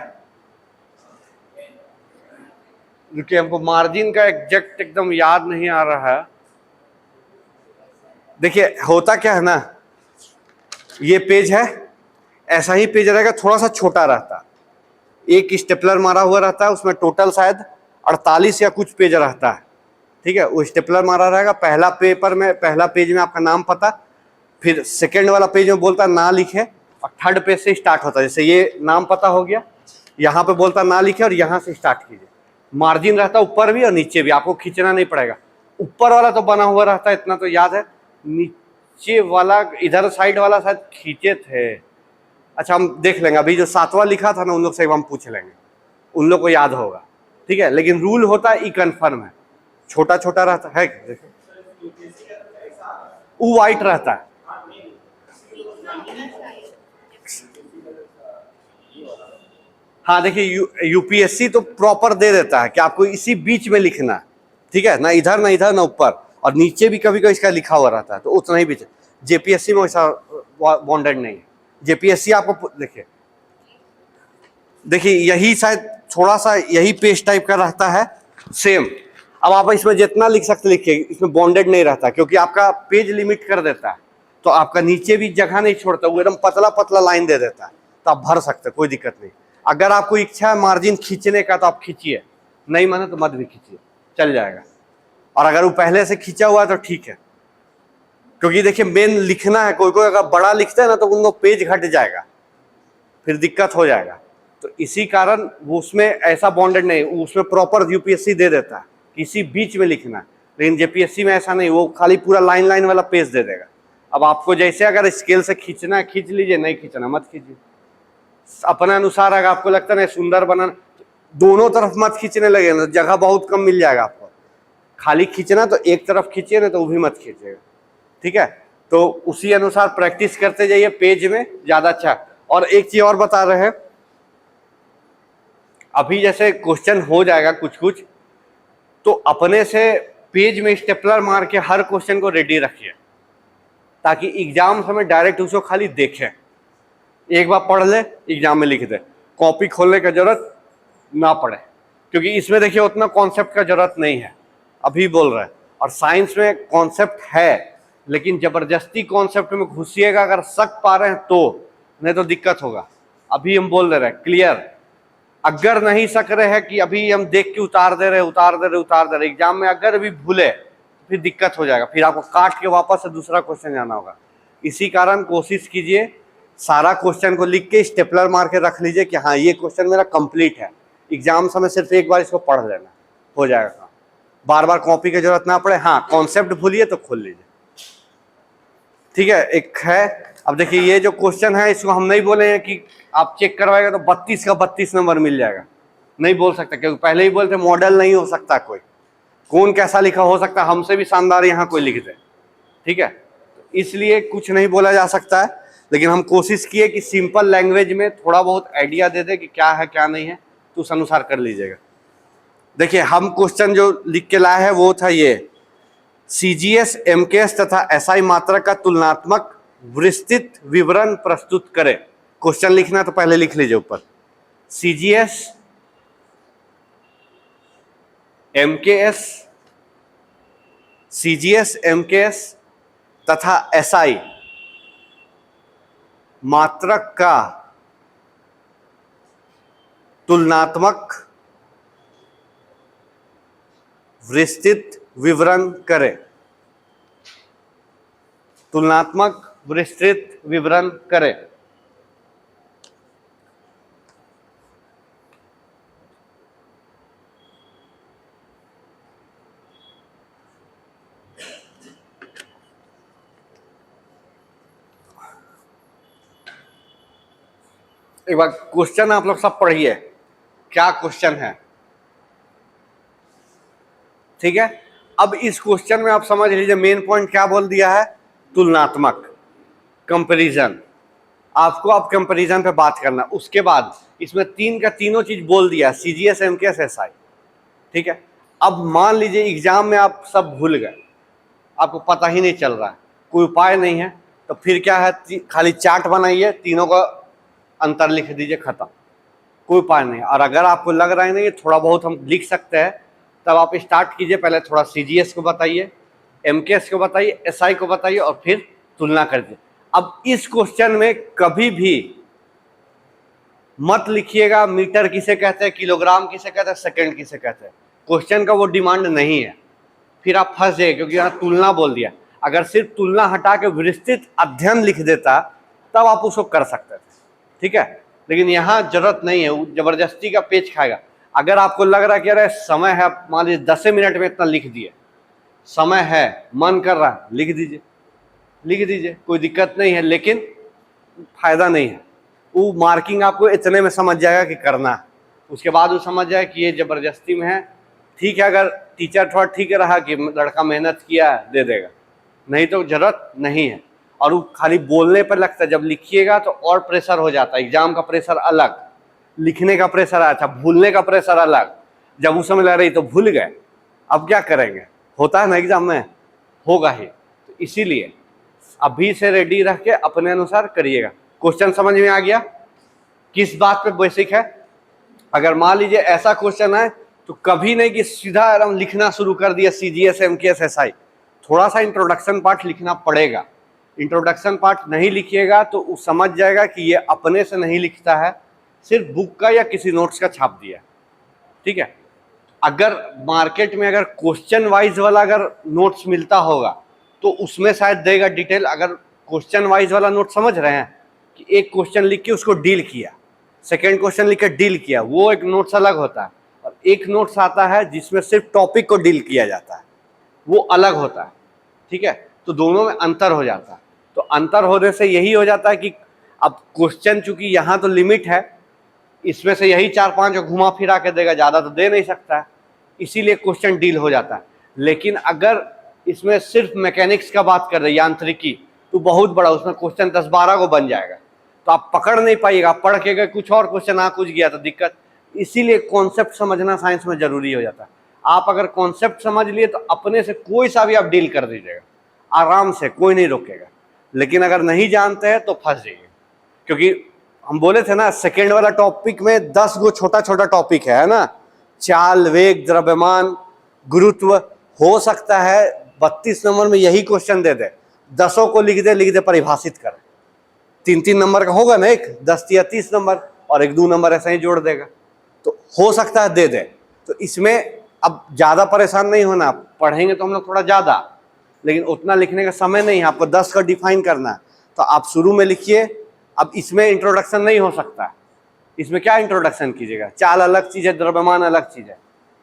क्योंकि हमको मार्जिन का एग्जैक्ट एकदम याद नहीं आ रहा है। देखिए होता क्या है ना, ये पेज है, ऐसा ही पेज रहेगा, थोड़ा सा छोटा रहता है, एक स्टेपलर मारा हुआ रहता है, उसमें टोटल शायद 48 या कुछ पेज रहता है, ठीक है। वो स्टेपलर मारा रहेगा, पहला पेपर में पहला पेज में आपका नाम पता, फिर सेकंड वाला पेज में बोलता ना लिखे, और थर्ड पेज से स्टार्ट होता है। जैसे ये नाम पता हो गया, यहाँ पे बोलता ना लिखे और यहाँ से स्टार्ट कीजिए। मार्जिन रहता है ऊपर भी और नीचे भी, आपको खींचना नहीं पड़ेगा। ऊपर वाला तो बना हुआ रहता है, इतना तो याद है, नीचे वाला इधर साइड वाला शायद खींचे थे। अच्छा हम देख लेंगे, अभी जो 7वां लिखा था ना उन लोग से हम पूछ लेंगे, उन लोग को याद होगा, ठीक है। लेकिन रूल होता है ई कन्फर्म है, छोटा छोटा रहता है, वो वाइट रहता है। हाँ देखिए यूपीएससी तो प्रॉपर दे देता है कि आपको इसी बीच में लिखना है, ठीक है, ना इधर ना इधर ना ऊपर, और नीचे भी कभी कभी इसका लिखा हुआ रहता है, तो उतना ही बीच। जेपीएससी में वैसा बॉन्डेड नहीं है। जेपीएससी आपको देखिए यही शायद थोड़ा सा यही पेज टाइप का रहता है सेम। अब आप इसमें जितना लिख सकते लिखिए, इसमें बॉन्डेड नहीं रहता क्योंकि आपका पेज लिमिट कर देता है, तो आपका नीचे भी जगह नहीं छोड़ता, वो एकदम पतला पतला लाइन दे देता है, तो आप भर सकते, कोई दिक्कत नहीं। अगर आपको इच्छा है मार्जिन खींचने का तो आप खींचिए, नहीं माने तो मत भी खींचिए, चल जाएगा। और अगर वो पहले से खींचा हुआ है तो ठीक है, क्योंकि देखिए मेन लिखना है, कोई कोई अगर बड़ा लिखता है ना तो उनको पेज घट जाएगा, फिर दिक्कत हो जाएगा। तो इसी कारण वो उसमें ऐसा बॉन्डेड नहीं, उसमें प्रॉपर यूपीएससी दे देता है किसी बीच में लिखना है। लेकिन जेपीएससी में ऐसा नहीं, वो खाली पूरा लाइन लाइन वाला पेज दे देगा। अब आपको जैसे अगर स्केल से खींचना है खींच लीजिए, नहीं खींचना मत खींचिए, अपने अनुसार। अगर आपको लगता है सुंदर बनाना, दोनों तरफ मत खींचने लगे ना, जगह बहुत कम मिल जाएगा आपको। खाली खींचना तो एक तरफ खींचिए ना, तो वो भी मत खींचिएगा, ठीक है। तो उसी अनुसार प्रैक्टिस करते जाइए, पेज में ज्यादा अच्छा। और एक चीज और बता रहे हैं, अभी जैसे क्वेश्चन हो जाएगा कुछ कुछ, तो अपने से पेज में स्टेपलर मार के हर क्वेश्चन को रेडी रखिए, ताकि एग्जाम समय डायरेक्ट उसको खाली देखें, एक बार पढ़ ले एग्जाम में लिख दे, कॉपी खोलने का जरूरत ना पड़े। क्योंकि इसमें देखिए उतना कॉन्सेप्ट का जरूरत नहीं है, अभी बोल रहे हैं। और साइंस में कॉन्सेप्ट है, लेकिन जबरदस्ती कॉन्सेप्ट में घुसिएगा अगर शक पा रहे हैं तो, नहीं तो दिक्कत होगा। अभी हम बोल दे रहे हैं क्लियर, अगर नहीं सक रहे हैं कि अभी हम देख के उतार दे रहे, एग्जाम में अगर भी भूले फिर दिक्कत हो जाएगा, फिर आपको काट के वापस से दूसरा क्वेश्चन जाना होगा। इसी कारण कोशिश कीजिए सारा क्वेश्चन को लिख के स्टेपलर मार के रख लीजिए कि हाँ ये क्वेश्चन मेरा कंप्लीट है। एग्जाम समय सिर्फ एक बार इसको पढ़ लेना, हो जाएगा, बार बार कॉपी की जरूरत ना पड़े। हाँ कॉन्सेप्ट भूलिए तो खोल लीजिए, ठीक है। एक है, अब देखिए ये जो क्वेश्चन है इसको हम नहीं बोले हैं कि आप चेक करवाएगा तो 32 का 32 नंबर मिल जाएगा, नहीं बोल सकते, क्योंकि पहले ही बोलते मॉडल नहीं हो सकता कोई, कौन कैसा लिखा हो सकता है, हमसे भी शानदार यहाँ कोई लिख दे, ठीक है। इसलिए कुछ नहीं बोला जा सकता है, लेकिन हम कोशिश किए कि सिंपल लैंग्वेज में थोड़ा बहुत आइडिया दे दे कि क्या है क्या नहीं है, तो उस अनुसार कर लीजिएगा। देखिए हम क्वेश्चन जो लिख के लाए हैं वो था ये, सीजीएस, एमकेएस तथा एसआई मात्रक का तुलनात्मक विस्तृत विवरण प्रस्तुत करें। क्वेश्चन लिखना तो पहले लिख लीजिए ऊपर, सीजीएस, एमकेएस, सीजीएस, एमकेएस तथा एसआई मात्रक का तुलनात्मक विस्तृत विवरण करें, तुलनात्मक विस्तृत विवरण करें। एक बार क्वेश्चन आप लोग सब पढ़िए, क्या क्वेश्चन है। ठीक है। अब इस क्वेश्चन में आप समझ लीजिए मेन पॉइंट क्या बोल दिया है, तुलनात्मक कंपैरिजन। आपको अब कंपैरिजन पे बात करना। उसके बाद इसमें तीन का तीनों चीज बोल दिया, सीजीएस, एमकेएस, एसआई, ठीक है। अब मान लीजिए एग्जाम में आप सब भूल गए, आपको पता ही नहीं चल रहा है, कोई उपाय नहीं है, तो फिर क्या है, खाली चार्ट बनाइए, तीनों का अंतर लिख दीजिए, खत्म, कोई उपाय नहीं। और अगर आपको लग रहा है नहीं थोड़ा बहुत हम लिख सकते हैं, तब आप स्टार्ट कीजिए, पहले थोड़ा सीजीएस को बताइए, एमकेएस को बताइए, एसआई को बताइए, और फिर तुलना कर दीजिए। अब इस क्वेश्चन में कभी भी मत लिखिएगा मीटर किसे कहते हैं, किलोग्राम किसे कहते हैं, सेकंड किसे कहते हैं। क्वेश्चन का वो डिमांड नहीं है, फिर आप फंस जाइए, क्योंकि यहाँ तुलना बोल दिया। अगर सिर्फ तुलना हटा के विस्तृत अध्ययन लिख देता तब आप उसको कर सकते थे, ठीक है। लेकिन यहाँ जरूरत नहीं है, वो जबरदस्ती का पेच खाएगा। अगर आपको लग रहा है कि अरे समय है, मान लीजिए 10 मिनट में इतना लिख दिए, समय है, मन कर रहा है, लिख दीजिए, लिख दीजिए, कोई दिक्कत नहीं है, लेकिन फायदा नहीं है। वो मार्किंग आपको इतने में समझ जाएगा कि करना है, उसके बाद वो समझ जाए कि ये जबरदस्ती में है। ठीक है, अगर टीचर थोड़ा ठीक रहा कि लड़का मेहनत किया दे देगा, नहीं तो जरूरत नहीं है। और वो खाली बोलने पर लगता है, जब लिखिएगा तो और प्रेशर हो जाता है। एग्जाम का प्रेशर अलग, लिखने का प्रेशर अच्छा, भूलने का प्रेशर अलग। जब उस समय लग रही तो भूल गए, अब क्या करेंगे, होता है ना एग्जाम में, होगा ही। तो इसीलिए अभी से रेडी रह के अपने अनुसार करिएगा। क्वेश्चन समझ में आ गया, किस बात पे बेसिक है। अगर मान लीजिए ऐसा क्वेश्चन है तो कभी नहीं कि सीधा एकदम लिखना शुरू कर दिया सीजीएस, एमकेएस, एसआई। थोड़ा सा इंट्रोडक्शन पार्ट लिखना पड़ेगा। इंट्रोडक्शन पार्ट नहीं लिखिएगा तो वो समझ जाएगा कि ये अपने से नहीं लिखता है, सिर्फ बुक का या किसी नोट्स का छाप दिया, ठीक है। अगर मार्केट में अगर क्वेश्चन वाइज वाला अगर नोट्स मिलता होगा तो उसमें शायद देगा डिटेल। अगर क्वेश्चन वाइज वाला नोट समझ रहे हैं कि एक क्वेश्चन लिख के उसको डील किया, सेकेंड क्वेश्चन लिख के डील किया, वो एक नोट्स अलग होता है। और एक नोट्स आता है जिसमें सिर्फ टॉपिक को डील किया जाता है, वो अलग होता है, ठीक है। तो दोनों में अंतर हो जाता है। तो अंतर होने से यही हो जाता है कि अब क्वेश्चन चूंकि यहाँ तो लिमिट है, इसमें से यही 4-5 घुमा फिरा के देगा, ज़्यादा तो दे नहीं सकता है, इसीलिए क्वेश्चन डील हो जाता है। लेकिन अगर इसमें सिर्फ मैकेनिक्स का बात कर रहे हैं, यांत्रिकी, तो बहुत बड़ा, उसमें क्वेश्चन 10-12 को बन जाएगा, तो आप पकड़ नहीं पाइएगा। आप पढ़ के गए कुछ और क्वेश्चन आ कुछ गया तो दिक्कत। इसीलिए कॉन्सेप्ट समझना साइंस में जरूरी हो जाता है। आप अगर कॉन्सेप्ट समझ लिए तो अपने से कोई सा भी आप डील कर दीजिएगा आराम से, कोई नहीं रोकेगा। लेकिन अगर नहीं जानते हैं तो फंस जाइए, क्योंकि हम बोले थे ना सेकेंड वाला टॉपिक में 10 गो छोटा छोटा टॉपिक है ना, चाल, वेग, द्रव्यमान, गुरुत्व। हो सकता है 32 नंबर में यही क्वेश्चन दे दे, 10 को लिख दे परिभाषित कर। 3-3 नंबर का होगा ना, एक 10 या 30 नंबर, और 1-2 नंबर ऐसा ही जोड़ देगा, तो हो सकता है दे दे। तो इसमें अब ज़्यादा परेशान नहीं होना, पढ़ेंगे तो हम लोग थोड़ा ज़्यादा, लेकिन उतना लिखने का समय नहीं है। आपको 10 का डिफाइन करना है तो आप शुरू में लिखिए। अब इसमें इंट्रोडक्शन नहीं हो सकता है, इसमें क्या इंट्रोडक्शन कीजिएगा, चाल अलग चीज़ है, द्रव्यमान अलग चीज़ है,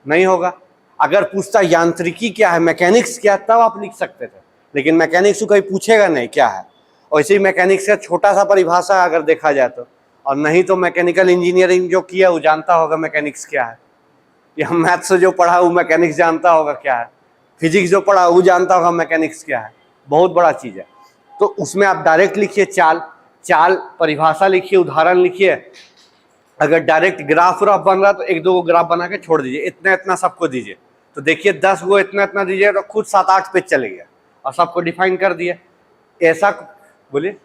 नहीं होगा। अगर पूछता यांत्रिकी क्या है, मैकेनिक्स क्या है, तब आप लिख सकते थे, लेकिन मैकेनिक्स को कहीं पूछेगा नहीं क्या है। और इसी मैकेनिक्स का छोटा सा परिभाषा अगर देखा जाए तो, और नहीं तो मैकेनिकल इंजीनियरिंग जो किया वो जानता होगा मैकेनिक्स क्या है, या मैथ्स जो पढ़ा वो मैकेनिक्स जानता होगा क्या है, फिजिक्स जो पढ़ा वो जानता होगा मैकेनिक्स क्या है, बहुत बड़ा चीज़ है। तो उसमें आप डायरेक्ट लिखिए चाल परिभाषा लिखिए, उदाहरण लिखिए। अगर डायरेक्ट ग्राफ व्राफ बन रहा तो 1-2 ग्राफ बना के छोड़ दीजिए, इतना इतना सबको दीजिए। तो देखिए 10 गो इतना इतना दीजिए तो खुद 7-8 पेज चले गया और सबको डिफाइन कर दिए। ऐसा बोलिए,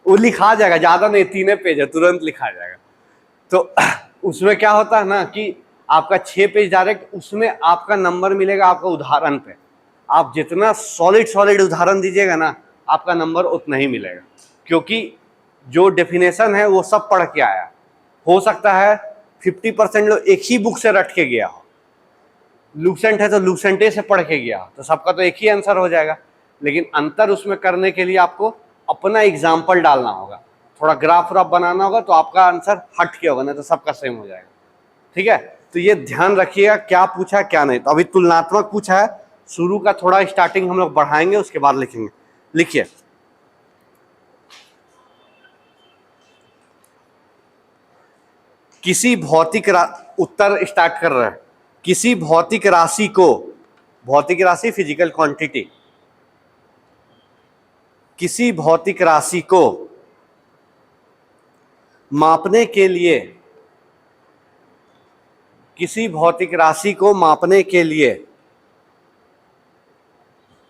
वो लिखा जाएगा, ज्यादा नहीं, 3 पेज है, तुरंत लिखा जाएगा। तो उसमें क्या होता है ना कि आपका 6 पेज डायरेक्ट, उसमें आपका नंबर मिलेगा आपका उदाहरण पे। आप जितना सॉलिड उदाहरण दीजिएगा ना, आपका नंबर उतना ही मिलेगा, क्योंकि जो डेफिनेशन है वो सब पढ़ के आया। हो सकता है 50% लोग एक ही बुक से रट के गया हो, लूसेंट है तो लूसेंटे से पढ़ के गया हो, तो सबका तो एक ही आंसर हो जाएगा। लेकिन अंतर उसमें करने के लिए आपको अपना एग्जाम्पल डालना होगा, थोड़ा ग्राफ व्राफ बनाना होगा, तो आपका आंसर हट के होगा, नहीं तो सबका सेम हो जाएगा, ठीक है। तो ये ध्यान रखिएगा क्या पूछा क्या नहीं। तो अभी तुलनात्मक पूछा है, शुरू का थोड़ा स्टार्टिंग हम लोग बढ़ाएंगे, उसके बाद लिखेंगे। लिखिए, किसी भौतिक उत्तर स्टार्ट कर रहे हैं। किसी भौतिक राशि को, भौतिक राशि फिजिकल क्वांटिटी, किसी भौतिक राशि को मापने के लिए, किसी भौतिक राशि को मापने के लिए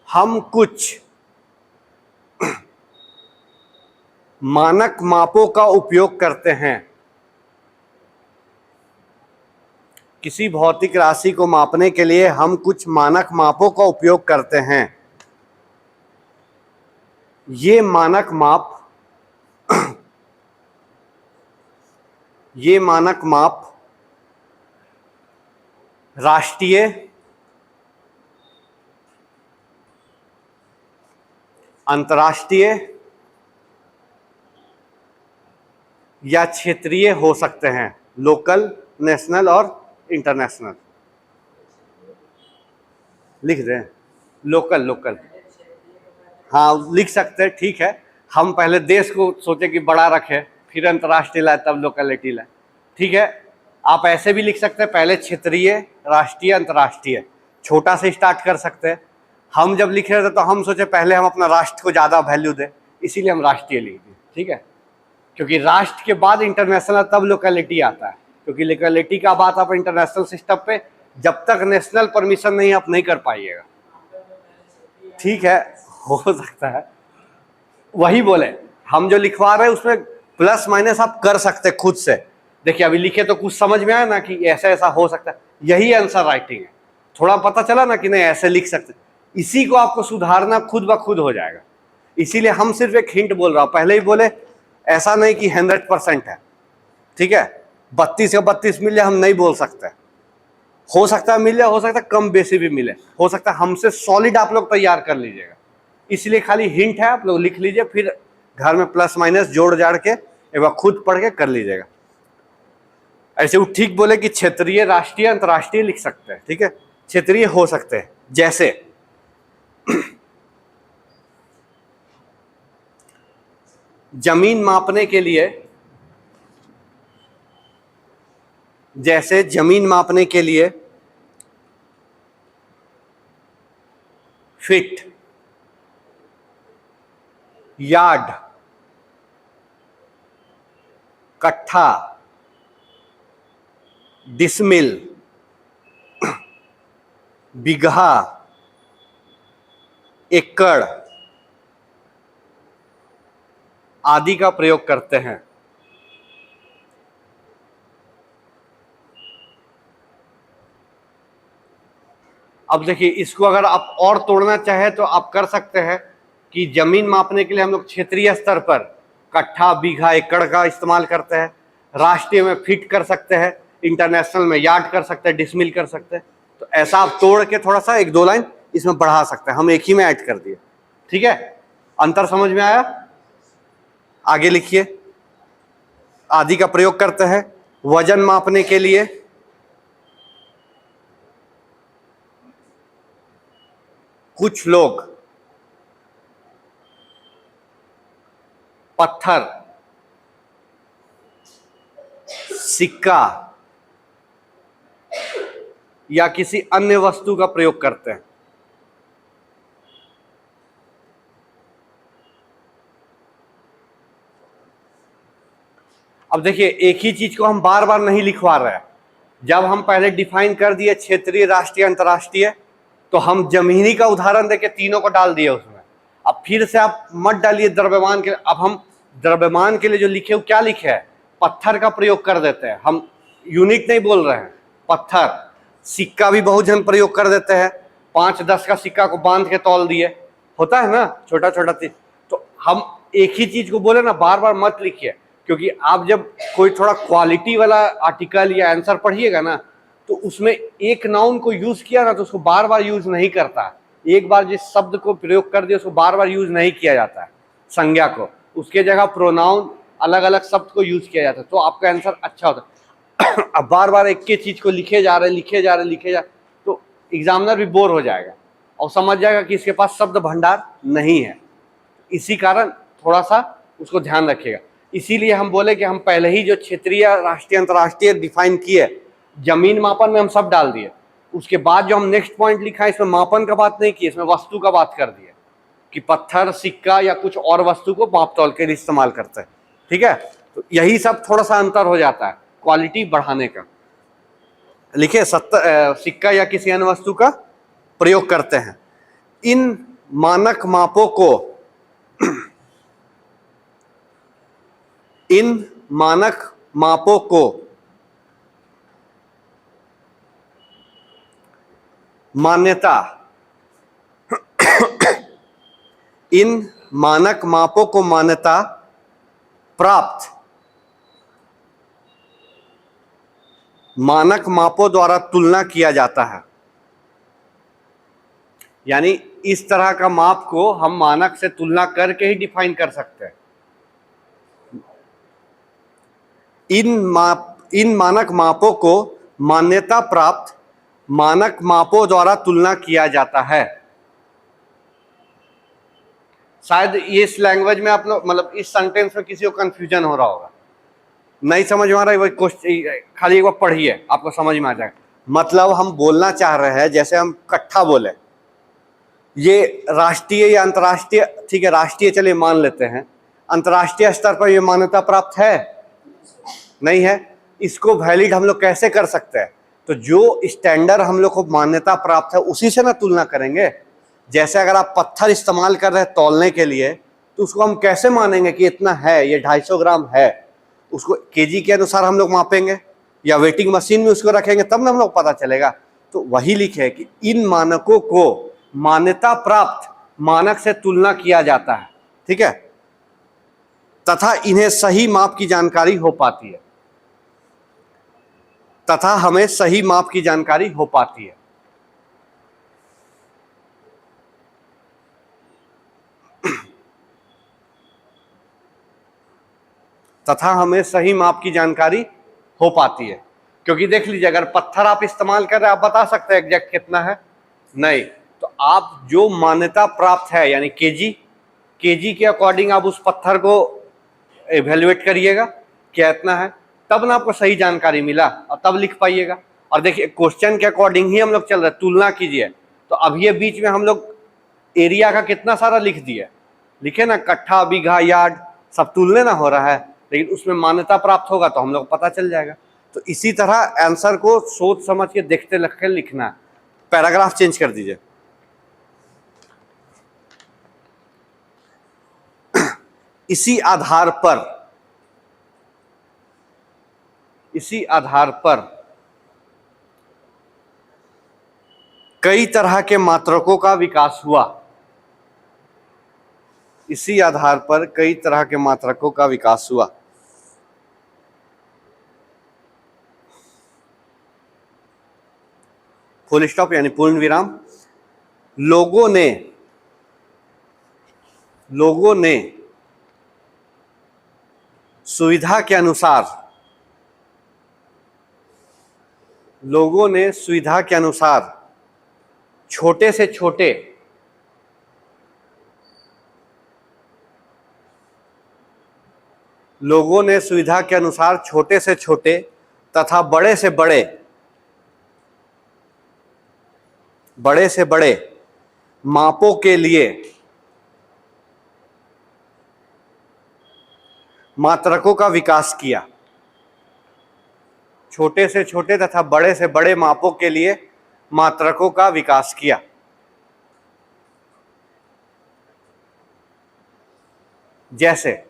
हम कुछ मानक मापों का उपयोग करते हैं। किसी भौतिक राशि को मापने के लिए हम कुछ मानक मापों का उपयोग करते हैं। ये मानक माप, ये मानक माप राष्ट्रीय, अंतर्राष्ट्रीय या क्षेत्रीय हो सकते हैं। लोकल, नेशनल और इंटरनेशनल लिख दें। लोकल, लोकल हाँ लिख सकते हैं, ठीक है। हम पहले देश को सोचे कि बड़ा रखें, फिर अंतर्राष्ट्रीय लाए, तब लोकलिटी लाए, ठीक है। आप ऐसे भी लिख सकते हैं, पहले क्षेत्रीय, राष्ट्रीय, अंतर्राष्ट्रीय, छोटा से स्टार्ट कर सकते हैं। हम जब लिख रहे थे तो हम सोचे पहले हम अपना राष्ट्र को ज़्यादा वैल्यू दें, इसीलिए हम राष्ट्रीय लिख दिए, ठीक है। क्योंकि राष्ट्र के बाद इंटरनेशनल, तब लोकलिटी आता है, क्योंकि लोकलिटी का बात आप इंटरनेशनल सिस्टम पे जब तक नेशनल परमिशन नहीं आप नहीं कर पाइएगा, ठीक है। हो सकता है वही बोले, हम जो लिखवा रहे हैं उसमें प्लस माइनस आप कर सकते खुद से। देखिए अभी लिखे तो कुछ समझ में आया ना कि ऐसा ऐसा हो सकता है, यही आंसर राइटिंग है। थोड़ा पता चला ना कि नहीं ऐसे लिख सकते, इसी को आपको सुधारना खुद ब खुद हो जाएगा। इसीलिए हम सिर्फ एक हिंट बोल रहा हूं, पहले ही बोले ऐसा नहीं कि 100% है, ठीक है। 32 या 32 मिल जाए हम नहीं बोल सकते, हो सकता है मिल जाए, हो सकता है कम बेसी भी मिले, हो सकता है हमसे सॉलिड आप लोग तैयार कर लीजिएगा। इसलिए खाली हिंट है, आप लोग लिख लीजिए, फिर घर में प्लस माइनस जोड़ जाड़ के एक बार खुद पढ़ के कर लीजिएगा। ऐसे वो ठीक बोले कि क्षेत्रीय, राष्ट्रीय, अंतर्राष्ट्रीय लिख सकते हैं, ठीक है। क्षेत्रीय हो सकते हैं, जैसे जमीन मापने के लिए, जैसे जमीन मापने के लिए फीट, यार्ड, कट्ठा, डिसमिल, बीघा, एकड़ आदि का प्रयोग करते हैं। अब देखिए इसको अगर आप और तोड़ना चाहे तो आप कर सकते हैं कि जमीन मापने के लिए हम लोग क्षेत्रीय स्तर पर कट्ठा, बीघा, एकड़ का इस्तेमाल करते हैं, राष्ट्रीय में फीट कर सकते हैं, इंटरनेशनल में यार्ड कर सकते हैं, डिसमिल कर सकते हैं। तो ऐसा आप तोड़ के थोड़ा सा 1-2 लाइन इसमें बढ़ा सकते हैं, हम एक ही में ऐड कर दिए, ठीक है। अंतर समझ में आया? आगे लिखिए। आदि का प्रयोग करते हैं वजन मापने के लिए, कुछ लोग पत्थर, सिक्का या किसी अन्य वस्तु का प्रयोग करते हैं। अब देखिए एक ही चीज को हम बार बार नहीं लिखवा रहे हैं। जब हम पहले डिफाइन कर दिए क्षेत्रीय, राष्ट्रीय, अंतर्राष्ट्रीय, तो हम जमीनी का उदाहरण देके तीनों को डाल दिए उसमें। अब फिर से आप मत डालिए द्रव्यमान के। अब हम द्रव्यमान के लिए जो लिखे वो क्या लिखे है, पत्थर का प्रयोग कर देते हैं, हम यूनिट नहीं बोल रहे हैं, पत्थर। सिक्का भी बहुत जन प्रयोग कर देते हैं, 5-10 का सिक्का को बांध के तौल दिए, होता है ना छोटा छोटा चीज। तो हम एक ही चीज को बोले ना, बार बार मत लिखिए, क्योंकि आप जब कोई थोड़ा क्वालिटी वाला आर्टिकल या आंसर पढ़िएगा ना, तो उसमें एक नाउन को यूज किया ना तो उसको बार बार यूज नहीं करता। एक बार जिस शब्द को प्रयोग कर दिया उसको बार बार यूज नहीं किया जाता है, संज्ञा को, उसके जगह प्रोनाउन अलग अलग शब्द को यूज किया जाता है, तो आपका आंसर अच्छा होता है। अब बार बार एक ही चीज को लिखे जा रहे तो एग्जामिनर भी बोर हो जाएगा और समझ जाएगा कि इसके पास शब्द भंडार नहीं है। इसी कारण थोड़ा सा उसको ध्यान रखिएगा। इसीलिए हम बोले कि हम पहले ही जो क्षेत्रीय, राष्ट्रीय, अंतर्राष्ट्रीय डिफाइन किए, जमीन मापन में हम सब डाल दिए। उसके बाद जो हम नेक्स्ट पॉइंट लिखा है, इसमें मापन का बात नहीं की, इसमें वस्तु का बात कर दिया कि पत्थर, सिक्का या कुछ और वस्तु को माप तौल के लिए इस्तेमाल करते हैं। ठीक है, तो यही सब थोड़ा सा अंतर हो जाता है क्वालिटी बढ़ाने का। लिखे सिक्का या किसी अन्य वस्तु का प्रयोग करते हैं। इन मानक मापों को इन मानक मापों को मान्यता इन मानक मापों को मान्यता प्राप्त मानक मापों द्वारा तुलना किया जाता है। यानी इस तरह का माप को हम मानक से तुलना करके ही डिफाइन कर सकते हैं। इन मानक मापों को मान्यता प्राप्त मानक मापों द्वारा तुलना किया जाता है। शायद इस लैंग्वेज में आप लोग, मतलब इस सेंटेंस में किसी को कंफ्यूजन हो रहा होगा, नहीं समझ में आ रहा है, वही क्वेश्चन खाली एक बार पढ़िए, आपको समझ में आ जाएगा। मतलब हम बोलना चाह रहे हैं, जैसे हम कट्ठा बोले, ये राष्ट्रीय या अंतर्राष्ट्रीय, ठीक है राष्ट्रीय चलिए मान लेते हैं, अंतर्राष्ट्रीय स्तर पर ये मान्यता प्राप्त है, नहीं है। इसको वैलिड हम लोग कैसे कर सकते हैं? तो जो स्टैंडर्ड हम लोग को मान्यता प्राप्त है उसी से ना तुलना करेंगे। जैसे अगर आप पत्थर इस्तेमाल कर रहे हैं तौलने के लिए, तो उसको हम कैसे मानेंगे कि इतना है, ये 250 ग्राम है? उसको केजी के अनुसार हम लोग मापेंगे या वेटिंग मशीन में उसको रखेंगे, तब ना हम लोग पता चलेगा। तो वही लिखे है कि इन मानकों को मान्यता प्राप्त मानक से तुलना किया जाता है, ठीक है, तथा इन्हें सही माप की जानकारी हो पाती है, तथा हमें सही माप की जानकारी हो पाती है। तथा हमें सही माप की जानकारी हो पाती है। क्योंकि देख लीजिए, अगर पत्थर आप इस्तेमाल कर रहे हैं, आप बता सकते हैं एग्जैक्ट कितना है? नहीं। तो आप जो मान्यता प्राप्त है, यानी केजी के अकॉर्डिंग आप उस पत्थर को एवेल्युएट करिएगा क्या इतना है, तब ना आपको सही जानकारी मिला और तब लिख पाइएगा। और देखिए, क्वेश्चन के अकॉर्डिंग ही हम लोग चल रहे हैं, तुलना कीजिए। तो अब ये बीच में हम लोग एरिया का कितना सारा लिख दिए, लिखे ना, कट्ठा, बीघा, यार्ड, सब तुलने ना हो रहा है, लेकिन उसमें मान्यता प्राप्त होगा तो हम लोग पता चल जाएगा। तो इसी तरह आंसर को सोच समझ के देखते लग के लिखना है। पैराग्राफ चेंज कर दीजिए। इसी आधार पर कई तरह के मात्रकों का विकास हुआ। इसी आधार पर कई तरह के मात्रकों का विकास हुआ। फुल स्टॉप यानी पूर्ण विराम। लोगों ने सुविधा के अनुसार छोटे से छोटे तथा बड़े से बड़े मापों के लिए मात्रकों का विकास किया। छोटे से छोटे तथा बड़े से बड़े मापों के लिए मात्रकों का विकास किया। जैसे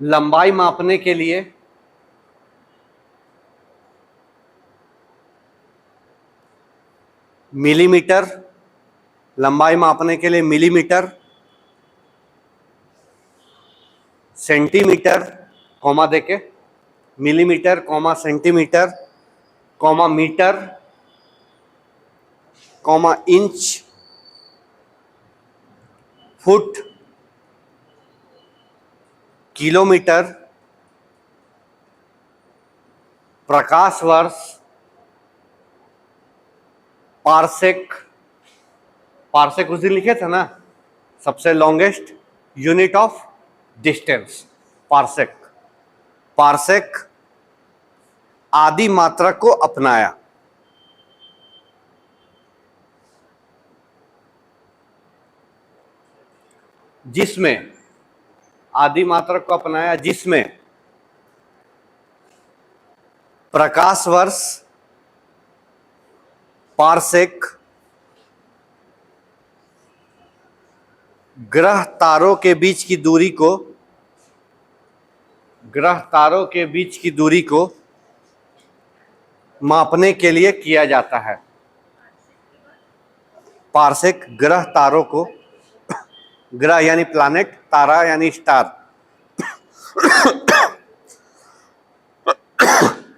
लंबाई मापने के लिए मिलीमीटर, लंबाई मापने के लिए मिलीमीटर, सेंटीमीटर, कॉमा देके, millimetre, comma centimetre, comma metre, comma inch, foot, kilometre, प्रकाश वर्ष, पार्सेक उस दिन लिखे थे ना, सबसे longest unit of distance parsec. Parsec आदि मात्रक को अपनाया। जिसमें आदि मात्रक को अपनाया जिसमें प्रकाश वर्ष, पार्सेक, ग्रह तारों के बीच की दूरी को मापने के लिए किया जाता है। पार्सेक ग्रह तारों को, ग्रह यानी प्लैनेट, तारा यानी स्टार,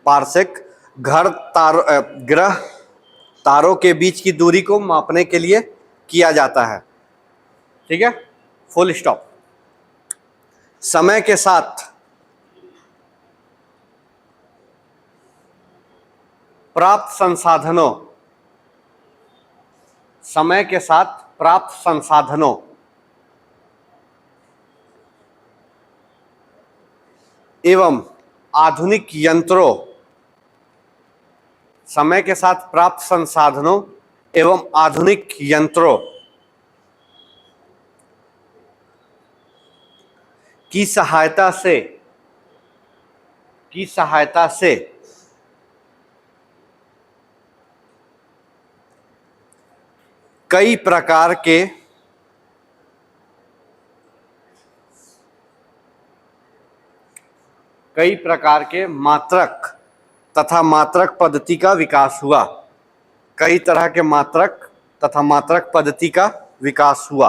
पार्सेक ग्रह तारों के बीच की दूरी को मापने के लिए किया जाता है। ठीक है, फुल स्टॉप। समय के साथ प्राप्त संसाधनों एवं आधुनिक यंत्रों, समय के साथ प्राप्त संसाधनों एवं आधुनिक यंत्रों की सहायता से कई प्रकार के मात्रक तथा मात्रक पद्धति का विकास हुआ। कई तरह के मात्रक तथा मात्रक पद्धति का विकास हुआ।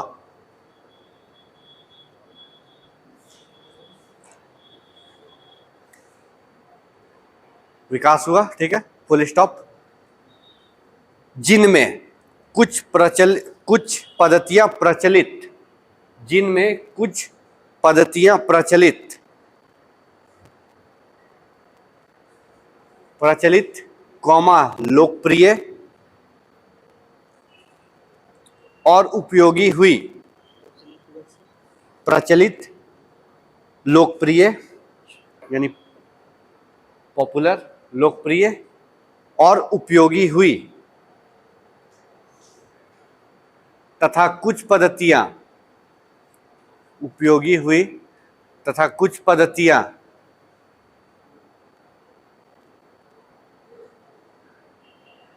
ठीक है, फुल स्टॉप। जिनमें कुछ पद्धतियां प्रचलित, लोकप्रिय और उपयोगी हुई। प्रचलित, लोकप्रिय यानी पॉपुलर, लोकप्रिय और उपयोगी हुई तथा कुछ पद्धतियां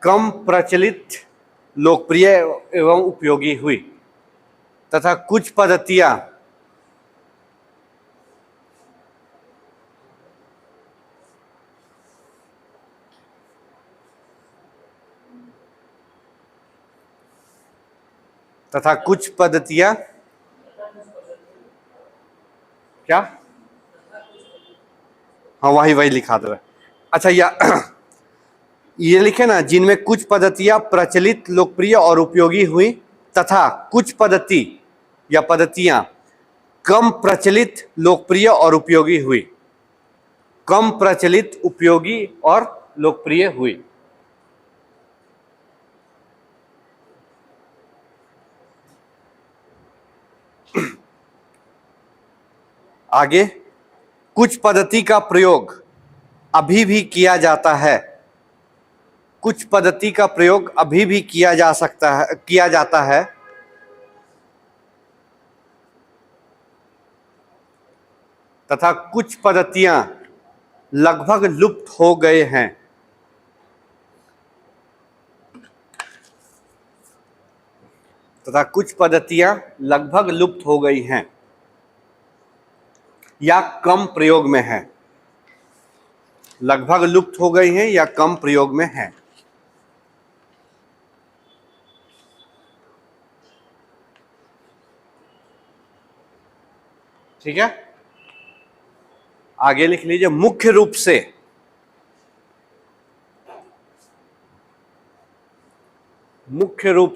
कम प्रचलित, लोकप्रिय एवं उपयोगी हुई तथा कुछ पद्धतियां क्या, हाँ वही लिखा दो। अच्छा, ये लिखे ना, जिनमें कुछ पद्धतियां प्रचलित, लोकप्रिय और उपयोगी हुई तथा कुछ पद्धतियां कम प्रचलित, लोकप्रिय और उपयोगी हुई। कम प्रचलित, उपयोगी और लोकप्रिय हुई। आगे, कुछ पद्धति का प्रयोग अभी भी किया जाता है। कुछ पद्धति का प्रयोग अभी भी किया जाता है तथा कुछ पद्धतियां लगभग लुप्त हो गए हैं। या कम प्रयोग में है। लगभग लुप्त हो गई हैं या कम प्रयोग में है। ठीक है, आगे लिख लीजिए। मुख्य रूप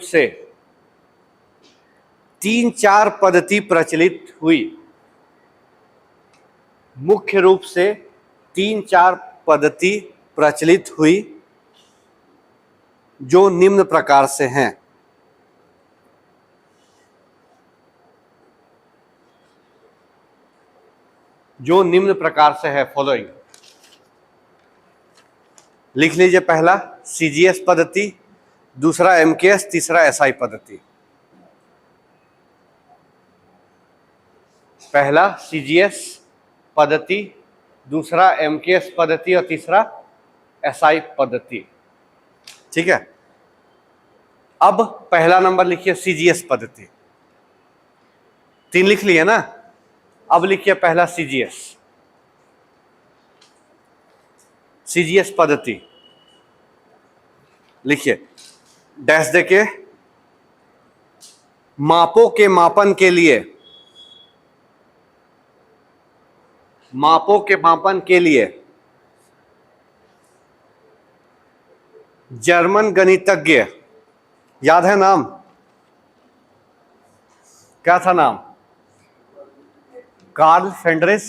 से 3-4 पद्धति प्रचलित हुई। मुख्य रूप से 3-4 पद्धति प्रचलित हुई जो निम्न प्रकार से हैं। जो निम्न प्रकार से है, फॉलोइंग। लिख लीजिए, पहला सीजीएस पद्धति, दूसरा एमकेएस, तीसरा एसआई पद्धति। पहला सीजीएस पद्धति, दूसरा एमकेएस पद्धति और तीसरा एसआई पद्धति। ठीक है, अब पहला नंबर लिखिए सीजीएस पद्धति। 3 लिख लिए ना, अब लिखिए पहला सीजीएस पद्धति। लिखिए, डैश देके, मापों के मापन के लिए, मापों के मापन के लिए जर्मन गणितज्ञ, याद है नाम? क्या था नाम? Karl Friedrich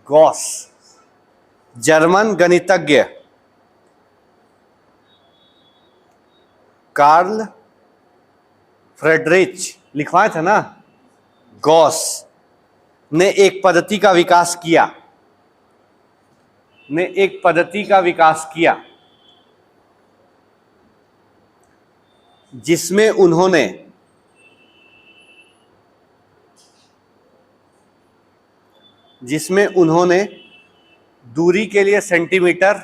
Gauss. जर्मन गणितज्ञ कार्ल फ्रेडरिच, लिखवाए थे ना, गॉस ने एक पद्धति का विकास किया, ने एक पद्धति का विकास किया जिसमें उन्होंने दूरी के लिए सेंटीमीटर,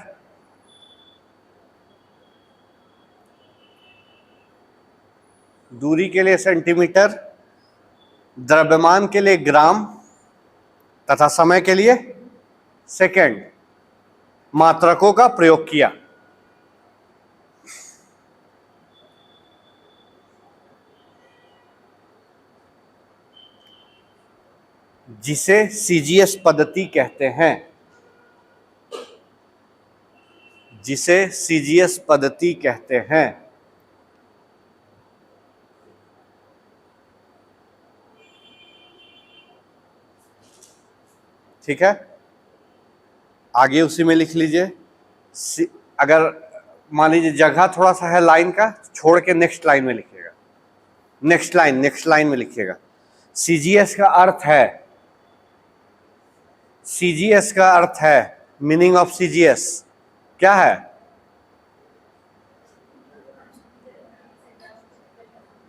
दूरी के लिए सेंटीमीटर, द्रव्यमान के लिए ग्राम तथा समय के लिए सेकंड मात्रकों का प्रयोग किया। जिसे सीजीएस पद्धति कहते हैं, जिसे सीजीएस पद्धति कहते हैं। ठीक है, आगे उसी में लिख लीजिए। अगर मान लीजिए जगह थोड़ा सा है लाइन का, छोड़ के नेक्स्ट लाइन में लिखिएगा, नेक्स्ट लाइन में लिखिएगा। सीजीएस का अर्थ है, सीजीएस का अर्थ है, मीनिंग ऑफ सीजीएस क्या है?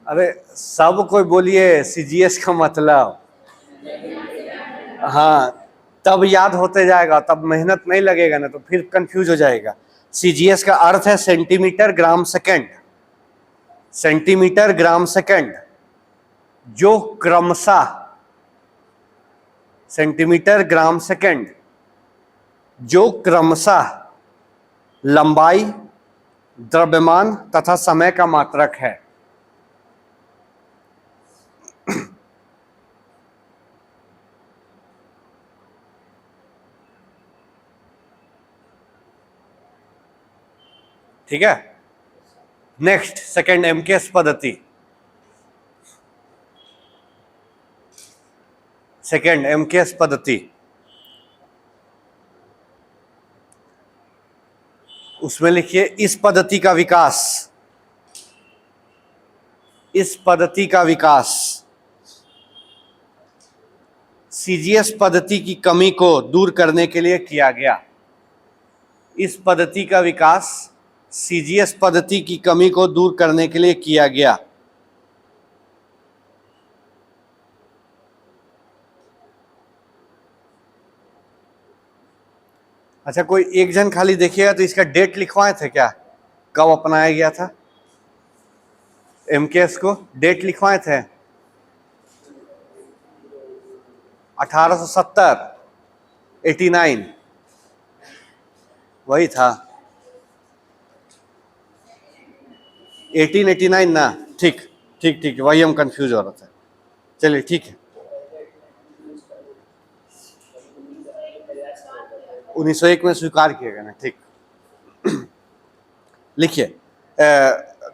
अरे सब कोई बोलिए सीजीएस का मतलब। हाँ, तब याद होते जाएगा, तब मेहनत नहीं लगेगा ना, तो फिर कंफ्यूज हो जाएगा। सीजीएस का अर्थ है centimetre gram second, centimetre gram second, जो क्रमशः, सेंटीमीटर ग्राम सेकंड जो क्रमशः लंबाई, द्रव्यमान तथा समय का मात्रक है। ठीक है, नेक्स्ट सेकंड एमकेएस पद्धति। सेकंड एमकेएस पद्धति, उसमें लिखिए इस पद्धति का विकास, इस पद्धति का विकास सीजीएस पद्धति की कमी को दूर करने के लिए किया गया। इस पद्धति का विकास सीजीएस पद्धति की कमी को दूर करने के लिए किया गया। अच्छा, कोई एक जन खाली देखिएगा तो इसका डेट लिखवाए थे क्या, कब अपनाया गया था एमकेएस को? डेट लिखवाए थे 1870, 89 वही था, 1889 ना? ठीक ठीक ठीक, वही हम कंफ्यूज हो रहा था। चलिए ठीक है, 1901 में स्वीकार किया गया ना, ठीक। लिखिए,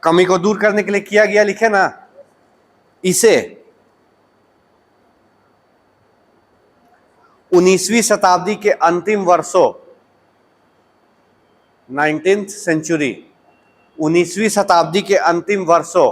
कमी को दूर करने के लिए किया गया, लिखे ना। इसे 19वीं शताब्दी के अंतिम वर्षों, 19th सेंचुरी, 19वीं शताब्दी के अंतिम वर्षों